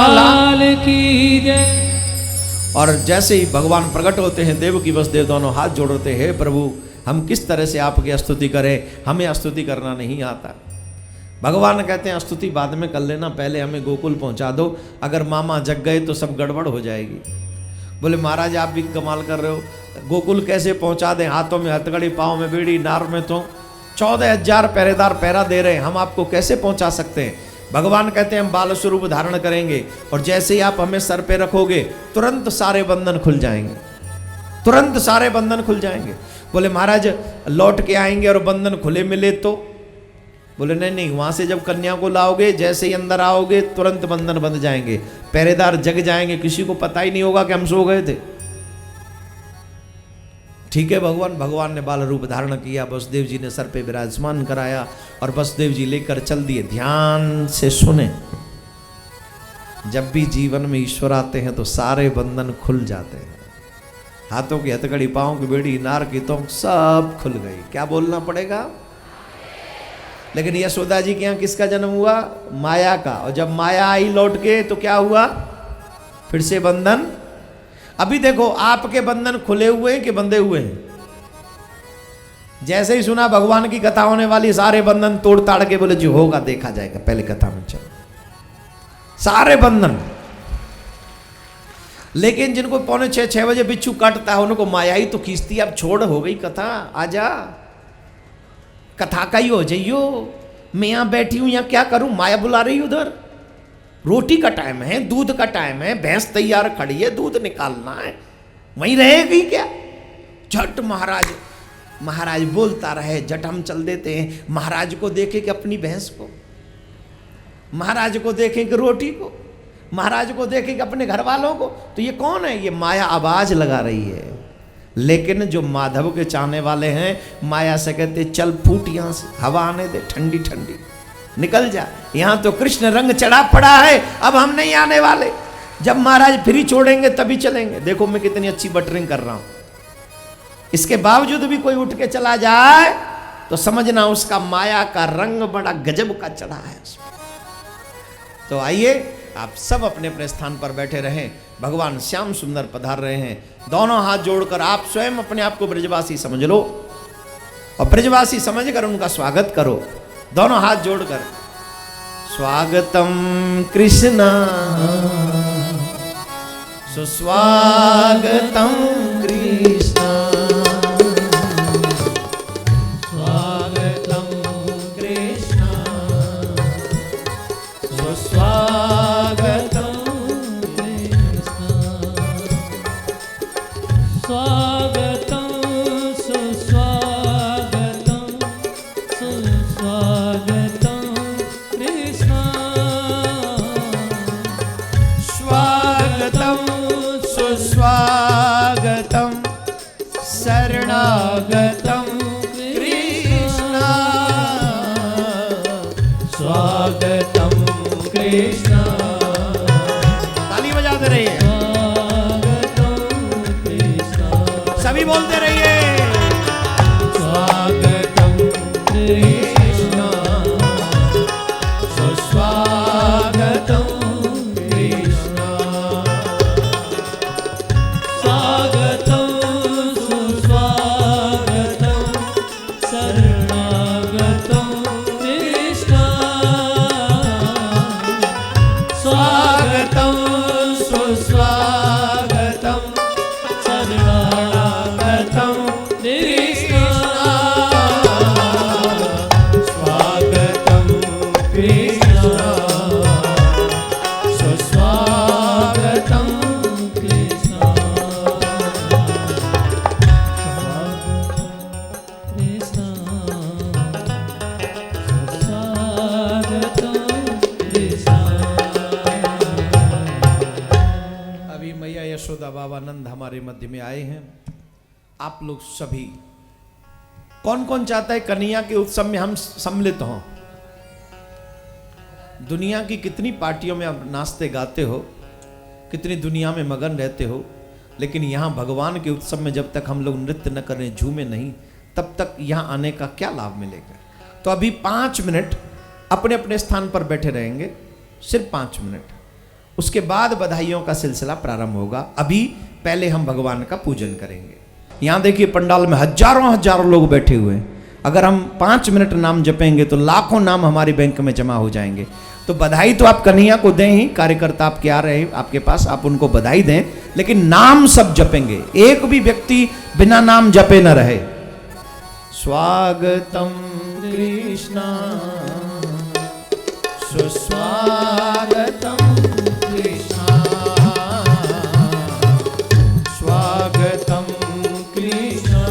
लाल की जय। और जैसे ही भगवान प्रकट होते हैं, देवकी वसुदेव दोनों हाथ जोड़ते हैं, प्रभु हम किस तरह से आपकी स्तुति करें, हमें स्तुति करना नहीं आता। भगवान कहते हैं स्तुति बाद में कर लेना, पहले हमें गोकुल पहुंचा दो, अगर मामा जग गए तो सब गड़बड़ हो जाएगी। बोले महाराज आप भी कमाल कर रहे हो, गोकुल कैसे पहुंचा दें, हाथों में हथकड़ी, पाँव में बीड़ी, नार में तो 14,000 पहरेदार पहरा दे रहे हैं, हम आपको कैसे पहुंचा सकते हैं। भगवान कहते हैं हम बाल स्वरूप धारण करेंगे और जैसे ही आप हमें सर पे रखोगे तुरंत सारे बंधन खुल जाएंगे, तुरंत सारे बंधन खुल जाएंगे। बोले महाराज लौट के आएंगे और बंधन खुले मिले तो? बोले नहीं नहीं, वहां से जब कन्या को लाओगे, जैसे ही अंदर आओगे तुरंत बंधन बंध जाएंगे, पहरेदार जग जाएंगे, किसी को पता ही नहीं होगा कि हम सो गए थे। ठीक है भगवान ने बाल रूप धारण किया, वसुदेव जी ने सर पे विराजमान कराया और वसुदेव जी लेकर चल दिए। ध्यान से सुने, जब भी जीवन में ईश्वर आते हैं तो सारे बंधन खुल जाते हैं। हाथों की हथकड़ी, पाँव की बेड़ी, नार की तो सब खुल गई। क्या बोलना पड़ेगा? लेकिन यशोदा जी के यहाँ किसका जन्म हुआ? माया का। और जब माया आई लौट के तो क्या हुआ? फिर से बंधन। अभी देखो आपके बंधन खुले हुए हैं कि बंधे हुए हैं? जैसे ही सुना भगवान की कथा होने वाली, सारे बंधन तोड़ ताड़ के बोले जो होगा देखा जाएगा, पहले कथा में चलो। सारे बंधन। लेकिन जिनको 5:45 बजे बिच्छू काटता है उनको माया ही तो खींचती है। अब छोड़, हो गई कथा, आजा, कथा का ही हो जाइयो। मैं यहां बैठी हूं, यहां क्या करूं? माया बुला रही उधर। रोटी का टाइम है, दूध का टाइम है, भैंस तैयार खड़ी है, दूध निकालना है, वहीं रहेगी क्या? झट महाराज बोलता रहे, झट हम चल देते हैं। महाराज को देखे कि अपनी भैंस को, महाराज को देखें कि रोटी को, महाराज को देखेगा, अपने घर वालों को, तो ये कौन है? ये माया आवाज लगा रही है। लेकिन जो माधव के चाहने वाले हैं, माया से कहते चल फूट यहां से, हवा आने दे ठंडी ठंडी, निकल जा, यहां तो कृष्ण रंग चढ़ा पड़ा है, अब हम नहीं आने वाले, जब महाराज फ्री छोड़ेंगे तभी चलेंगे। देखो मैं कितनी अच्छी बटरिंग कर रहा हूं, इसके बावजूद भी कोई उठ के चला जाए तो समझना उसका माया का रंग बड़ा गजब का चढ़ा है उसमें। तो आइए आप सब अपने अपने स्थान पर बैठे रहें। भगवान श्याम सुंदर पधार रहे हैं। दोनों हाथ जोड़कर आप स्वयं अपने आप को ब्रजवासी समझ लो और ब्रजवासी समझकर उनका स्वागत करो। दोनों हाथ जोड़कर स्वागतम कृष्णा सुस्वागतम कृष्णा स्वागतम कृष्णा सुस्वागतम कृष्णा स्वागतं सुस्वागतं सुस्वागतं कृष्णा स्वागतम सुस्वागतम शरणागतम कृष्णा स्वागतम कृष्णा। ताली बजाते रहिए, सभी बोलते रहिए स्वागतम कृष्णा सुस्वागतम कृष्णा स्वागतं सुस्वागतं शरणागतं कृष्णा स्वागतम सुस्वागतम शरणागतं कृष्णा स्वागतम कृष्णा सुस्वागतम कृष्णा कृष्णा स्वागतं कृष्णा। अभी मैया यशोदा बाबा नंद हमारे मध्य में आए हैं। आप लोग सभी कौन कौन चाहता है कन्हैया के उत्सव में हम सम्मिलित हों? दुनिया की कितनी पार्टियों में आप नाचते गाते हो, कितनी दुनिया में मगन रहते हो, लेकिन यहाँ भगवान के उत्सव में जब तक हम लोग नृत्य न करें, झूमे नहीं, तब तक यहाँ आने का क्या लाभ मिलेगा? तो अभी 5 मिनट अपने अपने स्थान पर बैठे रहेंगे, सिर्फ 5 मिनट। उसके बाद बधाइयों का सिलसिला प्रारंभ होगा। अभी पहले हम भगवान का पूजन करेंगे। यहाँ देखिए पंडाल में हजारों हजारों लोग बैठे हुए हैं। अगर हम 5 मिनट नाम जपेंगे तो लाखों नाम हमारी बैंक में जमा हो जाएंगे। तो बधाई तो आप कन्हैया को दें ही, कार्यकर्ता आपके आ रहे हैं आपके पास, आप उनको बधाई दें, लेकिन नाम सब जपेंगे, एक भी व्यक्ति बिना नाम जपे न रहे। स्वागतम कृष्णा सुस्वागतम कृष्णा स्वागतम कृष्णा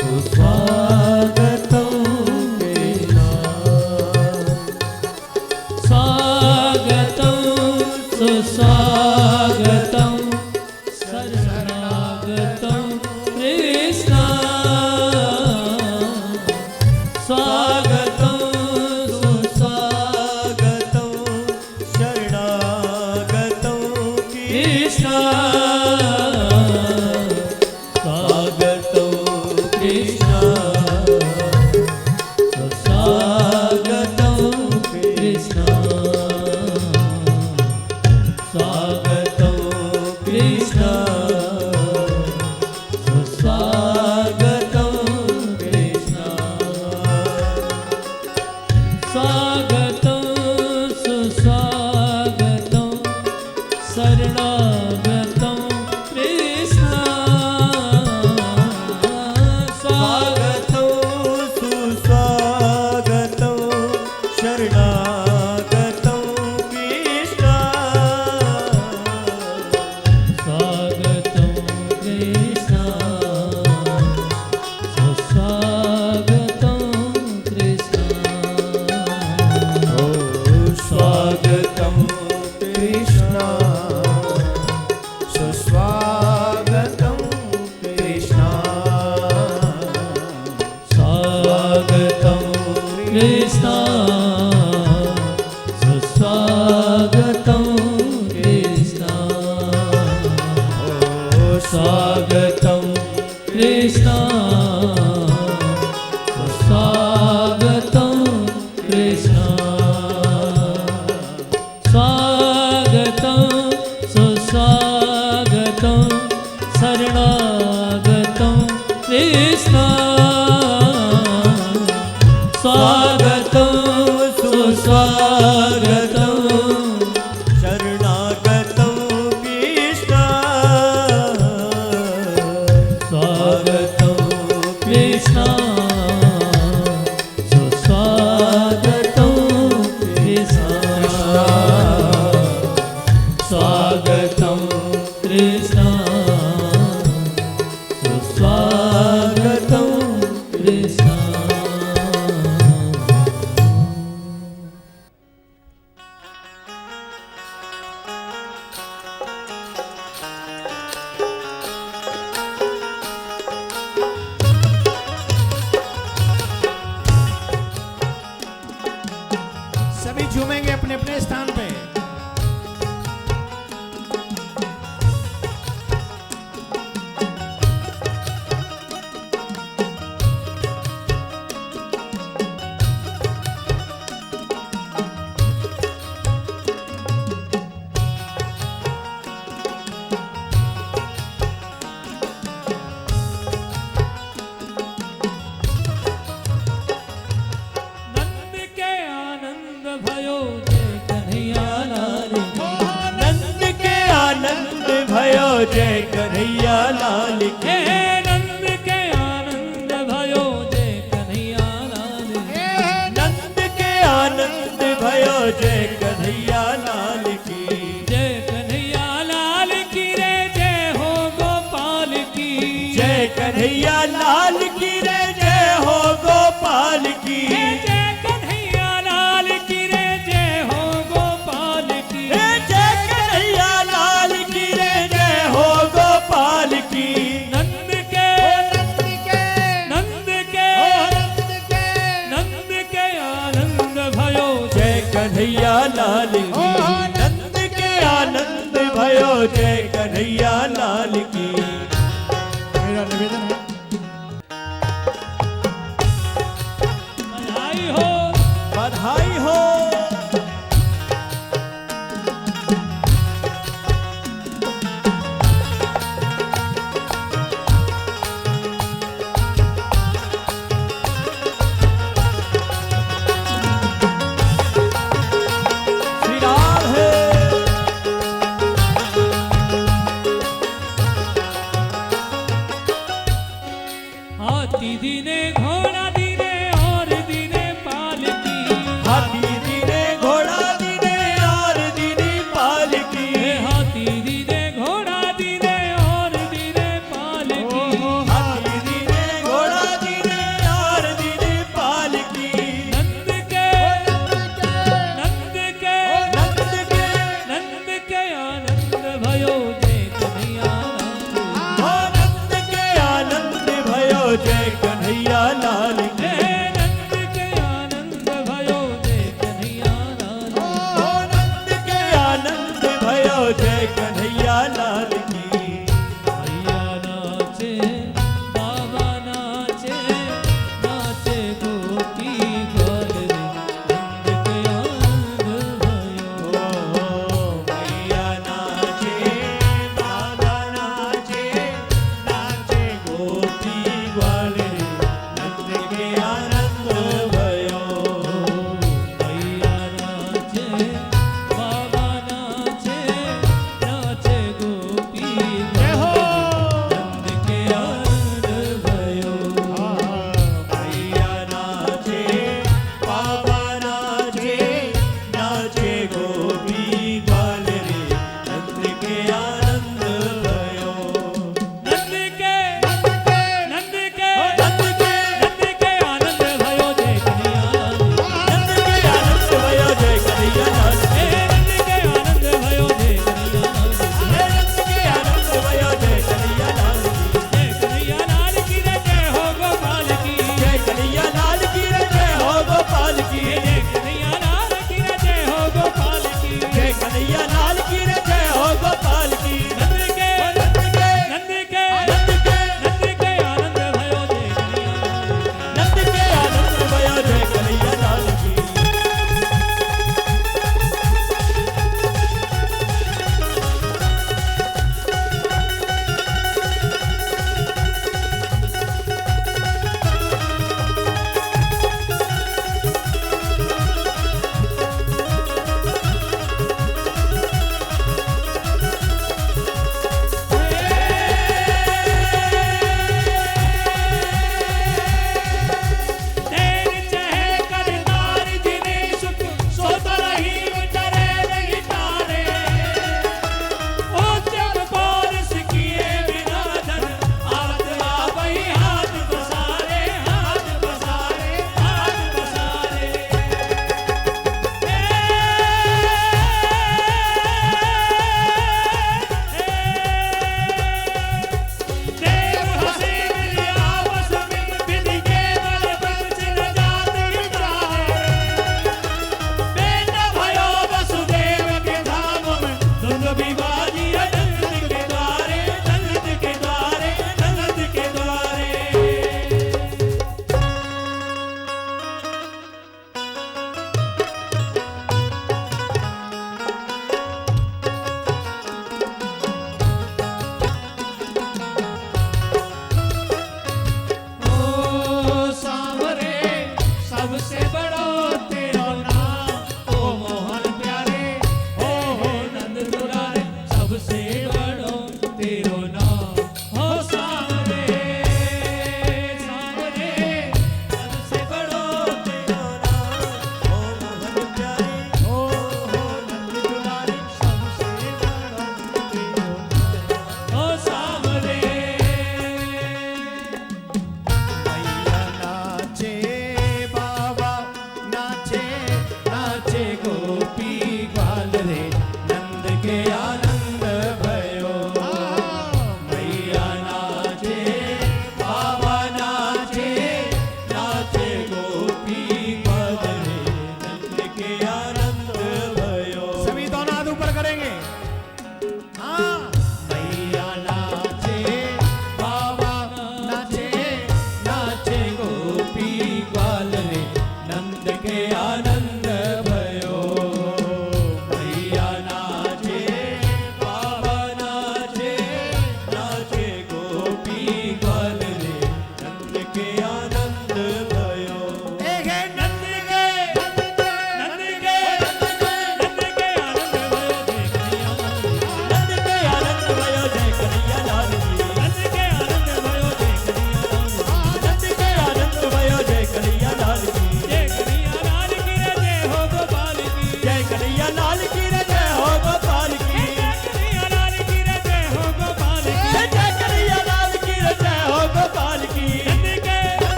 स्वागतं कृष्णा स्वागतं सुस्वागतं शरणागतं कृष्णा स्वागतं सुस्वागतं शरणागतं कृष्णा स्वागतं कृष्णा स्वागतं कृष्णा स्वागतं कृष्णा स्वागतं कृष्णा स्वागतं सुस्वागतं शरणागतं कृष्णा स्वागतं कृष्ण स्वागतं कृष्ण स्वागतं सुस्वागतं शरणागतं कृष्ण स्वागतं सुस्वागतं शरणागतं कृष्ण स्वागतं कृष्ण सुस्वागतं कृष्ण स्वागतं कृष्ण सुस्वागतं कृष्ण सभी झूमेंगे अपने अपने स्थान पे। नंद के आनंद भयो जय कन्हैया लाल की। नंद के आनंद भयो जय कन्हैया लाल की। हे नंद के आनंद भयो जय कन्हैया लाल की। नंद के आनंद भयो जय कन्हैया लाल की। जय कन्हैया लाल की रे जय हो गोपाल की। जय कन्हैया लाल की रे जय हो गोपाल की। हे जय कन्हैया लाल की रे जय हो गोपाल की। हे जय कन्हैया लाल की रे जय हो गोपाल की। नंद के नंद के नंद के आनंद भयो जय कन्हैया लाल की। नंद के आनंद भयो जय कन्हैया लाल की। मेरा निवेदन है बधाई हो बधाई हो। श्री राधे। हाथी दीने घोड़ा दीने और दीने पालकी। हाथी दीने घोड़ा दीने और दीनी पालकी। हे हाथी दीने घोड़ा दीने और दीने पालकी। हाथी दीने घोड़ा दीने और दीनी पालकी। नंद के नंद के नंद के नंद के आनंद भयो जय कन्हैया लाल की। हो नंद के आनंद भयो जय कन्हैया लाल की। हे नंद के आनंद भयो जय कन्हैया लाल की। हो नंद के आनंद भयो जय कन्हैया लाल की। मैया नाचे बाबा नाचे नाचे गोपी ग्वाल रे। नंद के आनंद भयो मैया नाचे बाबा नाचे नाचे गोपी ग्वाले। नंद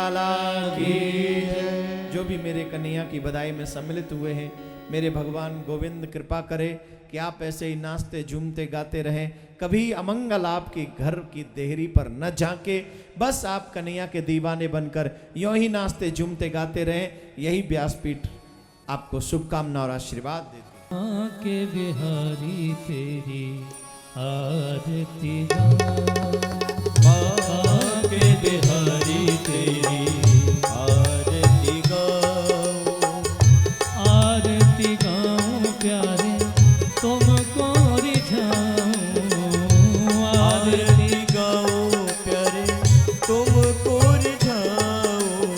लाला की जय। जो भी मेरे कन्हैया की बधाई में सम्मिलित हुए हैं, मेरे भगवान गोविंद कृपा करे कि आप ऐसे ही नाचते झूमते गाते रहें, कभी अमंगल आपकी घर की देहरी पर न झांके, बस आप कन्हैया के दीवाने बनकर यूं ही नाचते झूमते गाते रहें। यही व्यासपीठ आपको शुभकामना और आशीर्वाद देती है। के बिहारी तेरी आरती गाऊं, के बिहारी तेरी आरती गाऊं, आरती गाऊं प्यारे तुमको रिझाऊं, आरती गाऊं प्यारे तुमको रिझाऊं,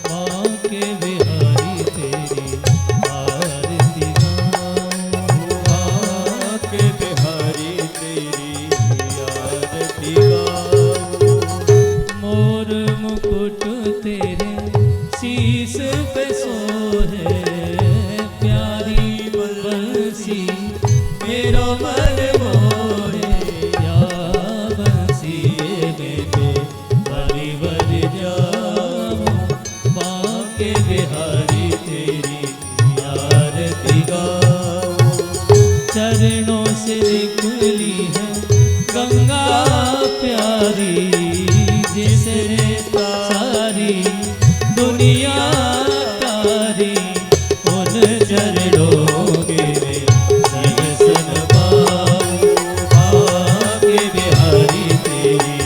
माँ के बिहारी तेरी आरती गाऊं, माँ के बिहारी तेरी आरती गाऊं, मोर मुकुट तेरे शीश पे सोहे, प्यारी बंसी मेरा मन मोहे, या बंसी में तो बड़ी बड़ी जाऊं, माँ के बिहारी तेरी आरती गाऊं, चरणों से निकली है गंगा प्यारी, जिसने सारी दुनिया तारी, उन चरणों के दर्शन पाऊं, माँ के बिहारी तेरी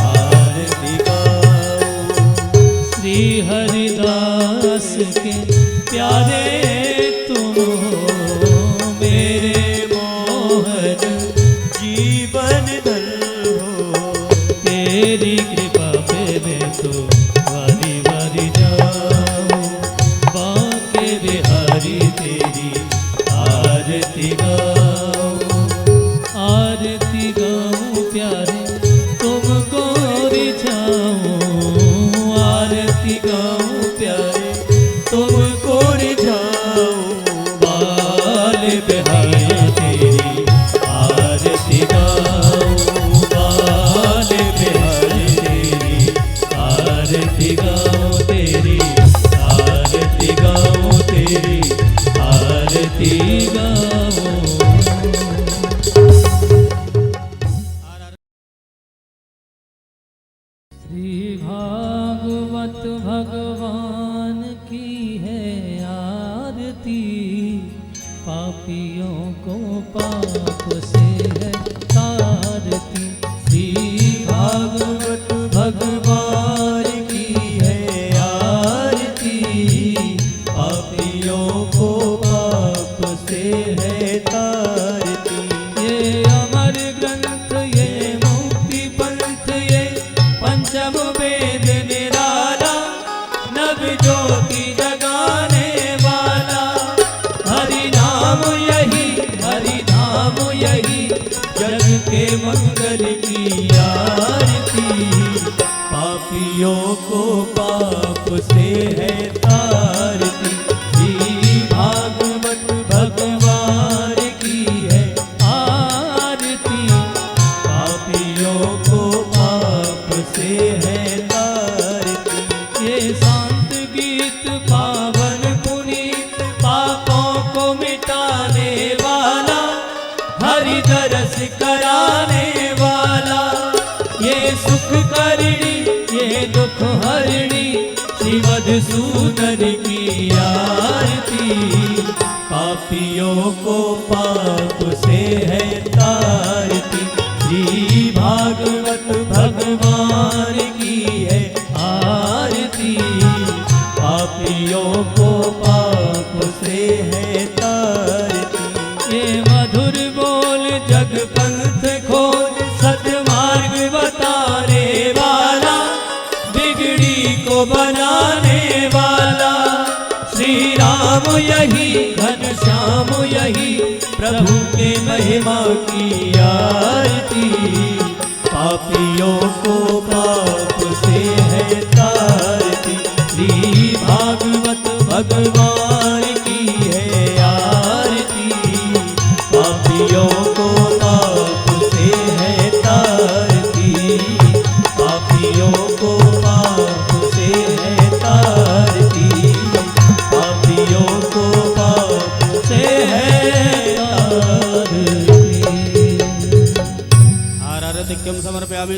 आरती गाऊं, श्री हरिदास के प्यारे तुम हो, मेरे मोहन जीवन धन हो, तेरी कृपा पे मैं तो वारी वारी जाऊं, बांके बिहारी तेरी आरती गाऊं, आरती गाऊं प्यारे तुमको रिझाऊं, आरती गाऊं प्यारे तुमको रिझाऊं, बाल बिहारी तेरी आरती गाऊं, बाल बिहारी तेरी आरती गाऊं, तेरी आरती गाऊं, तेरी आरती गाऊं। श्री भागवत भगवान की है आरती, पापियों को पाप से है तारती, श्री भागवत भगवान की है आरती, पापियों को पाप से है तारती, ये अमर ग्रंथ ये मुक्ति पंथ ये पंचम वेद निराला, नव ज्योति जगाने वाला, हरि नाम यही जग के मंगल की आरती, पापियों को पाप से है तारती, श्री भागवत भगवान की है आरती, पापियों को पाप से है तारती, ये शांत गीत पावन पुनीत पापों को मिटाने वाला, हरि दरस कराने वाला, ये सुख करणी ये दुख हरणी, श्री मधुसूदन की आरती, पापियों को पाप से है तारती, श्री भागवत भगवान की है आरती, पापियों को पाप से है तारती, ये मधुर बोल जग पंथ खोल, सतमार्ग बताने वाला, बिगड़ी को बनाने वाला, श्री राम यही घनश्याम यही प्रभु के महिमा की आरती, पापियों को पाप से है तारती, श्री भागवत भगवान की है आरती, पापियों को पाप से है तारती, पापियों को पाप से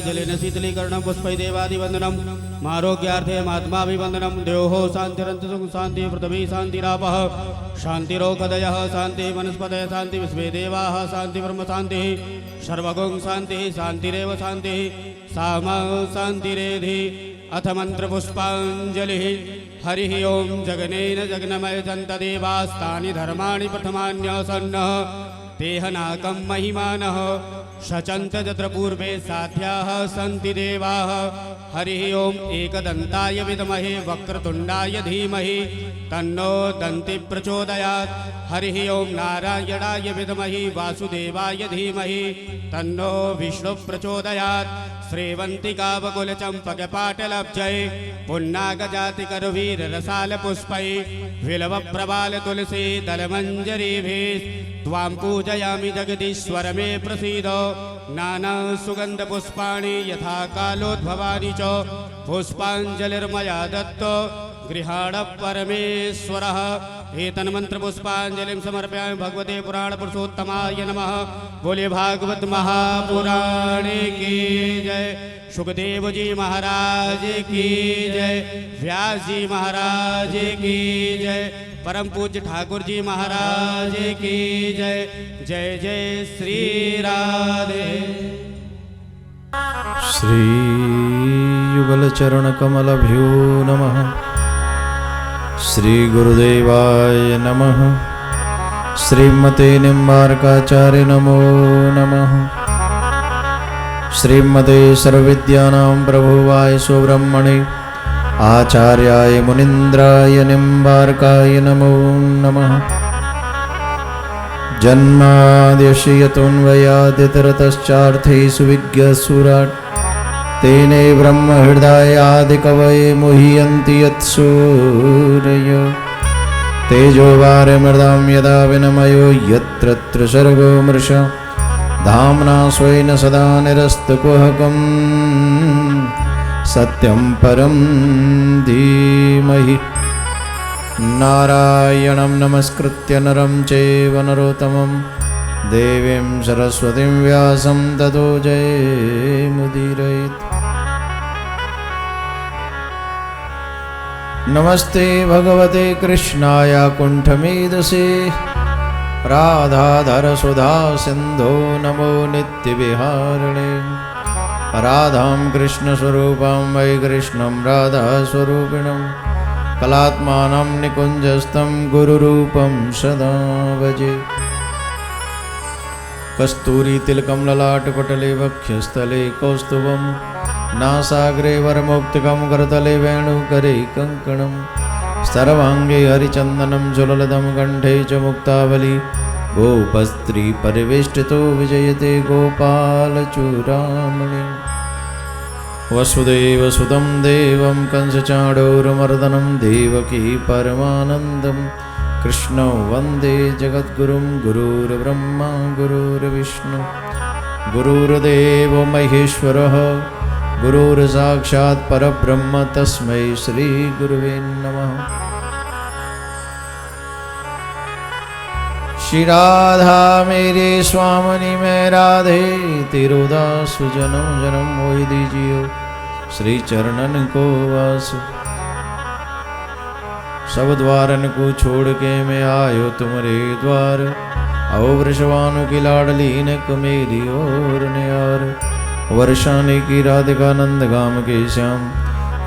जलेन शीतलीकरणं पुष्पै देवादिवन्दनं मारोग्यार्थे महात्माभिवन्दनं द्योः शान्तिरन्तरिक्षं शान्तिः पृथिवी शान्तिरापः शान्तिरोगदयः शान्तिः वनस्पतयः शान्तिः विश्वे देवाः शान्तिः ब्रह्म शान्तिः सर्वगुं शान्तिः शान्तिरेव शान्तिः सामा शान्तिरेधि अथ मन्त्रपुष्पाञ्जलिः हरिः ओं जगनेन जगन्मय जन्तदेवास्तानि धर्माणि प्रथमान्यसन्नः तेहनाकं महिमानः शचन्त तत्र पूर्वे साध्याः सन्ति देवाः हरिः ओं एकदन्ताय विद्महे वक्रतुण्डाय धीमहि तन्नो दन्ति प्रचोदयात् हरिः ओं नारायणाय विद्महे वासुदेवाय धीमहि तन्नो विष्णु प्रचोदयात् श्रीवन्तिकावकुलचम्पकपाटलब्जै पुन्नागजातिकरुवीररसालपुष्पै विलवप्रबालतुलसी दलमञ्जरीभिः त्वां पूजयामि जगदीश्वर मे प्रसीद नानासुगन्धपुष्पाणि यथा कालोद्भवानि च पुष्पाञ्जलिर्मया दत्तो गृहाण परमेश्वरः एतन्मन्त्रपुष्पाञ्जलिं समर्पयामि भगवते पुराणपुरुषोत्तमाय नमः। बोले भागवत महापुराणे की जय। सुखदेव जी महाराज की जय। व्यास जी महाराज की जय। परम पूज्य ठाकुर जी महाराज की जय। जय जय श्री राधे। श्री युगल चरण कमलभ्यो नमः। श्री गुरुदेवाय नमः। श्रीमते निम्बार्काचार्य नमो नमः। श्रीमते सर्वविद्यानां प्रभुवाय सुब्रह्मणे आचार्याय मुनीन्द्राय निम्बार्काय नमो नमः। जन्माद्यस्य यतोऽन्वयादितरतश्चार्थेषु विज्ञस्फुराट् तेने ब्रह्महृदयादिकवये मुह्यन्ति यत्सूरयो तेजो वारिमृदां यदा विनिमयो यत्र सर्गो मृषा धाम्ना स्वेन सदा निरस्तकुहकं सत्यं परं धीमहि। नारायणं नमस्कृत्य नरं चैव नरोत्तमं देवीं सरस्वतीं व्यासं ततो जयमुदीरयेत्। नमस्ते भगवते कृष्णाय कुण्ठमेधसे राधाधर सुधा सिन्धो नमो नित्यविहारिणे। राधां कृष्णस्वरूपां वै कृष्णं राधास्वरूपिणं कलात्मानं निकुञ्जस्थं गुरुरूपं सदा भजे। कस्तूरी तिलकं ललाटपटले वक्षस्थले कौस्तुभं नासाग्रे वरमौक्तिकं करतले वेणुकरे कङ्कणं सर्वाङ्गे हरिचन्दनं झुललदं कण्ठे च मुक्तावली गोपस्त्री परिवेष्टितो विजयते गोपालचूडामणि। वसुदेवसुतं देवं कंसचाणूरमर्दनं देवकी परमानन्दं कृष्णं वन्दे जगद्गुरुं। गुरुर्ब्रह्मा गुरुर्विष्णु गुरुर्देवो महेश्वरः गुरुर्साक्षात् परब्रह्म तस्मै श्रीगुरुवे नमः। श्री राधा मेरे स्वामिनी मैं राधे तिरुदासु जन्म जन्म मोहि दीजियो श्री चरणन को वास। सब द्वारन को छोड़ के मैं आयो तुम्हारे द्वार आओ वृषवानु की लाडली नक मेरी ओर न्यार। वर्षाने की राधिका नंद गाम के श्याम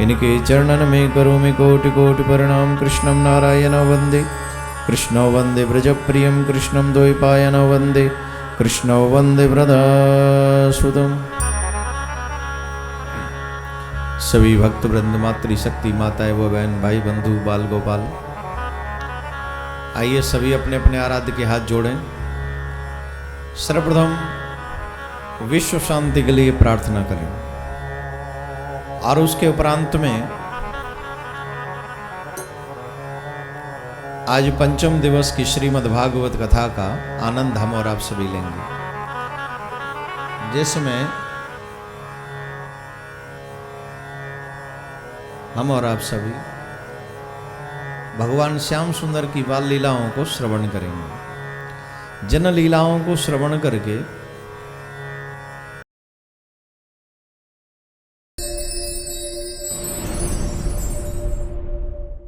इनके चरणन में करो मैं कोटि कोटि प्रणाम। कृष्णं नारायण वंदे कृष्णो वंदे ब्रजप्रियं कृष्णं द्वैपायन वंदे कृष्णो वंदे ब्रदासुतम। सभी भक्त वृंद मातृशक्ति माताएं व बहन भाई बंधु बाल गोपाल आइए सभी अपने अपने आराध्य के हाथ जोड़ें। सर्वप्रथम विश्व शांति के लिए प्रार्थना करें और उसके उपरांत में आज पंचम दिवस की श्रीमद् भागवत कथा का आनंद हम और आप सभी लेंगे, जिसमें हम और आप सभी भगवान श्याम सुंदर की बाल लीलाओं को श्रवण करेंगे। जिन लीलाओं को श्रवण करके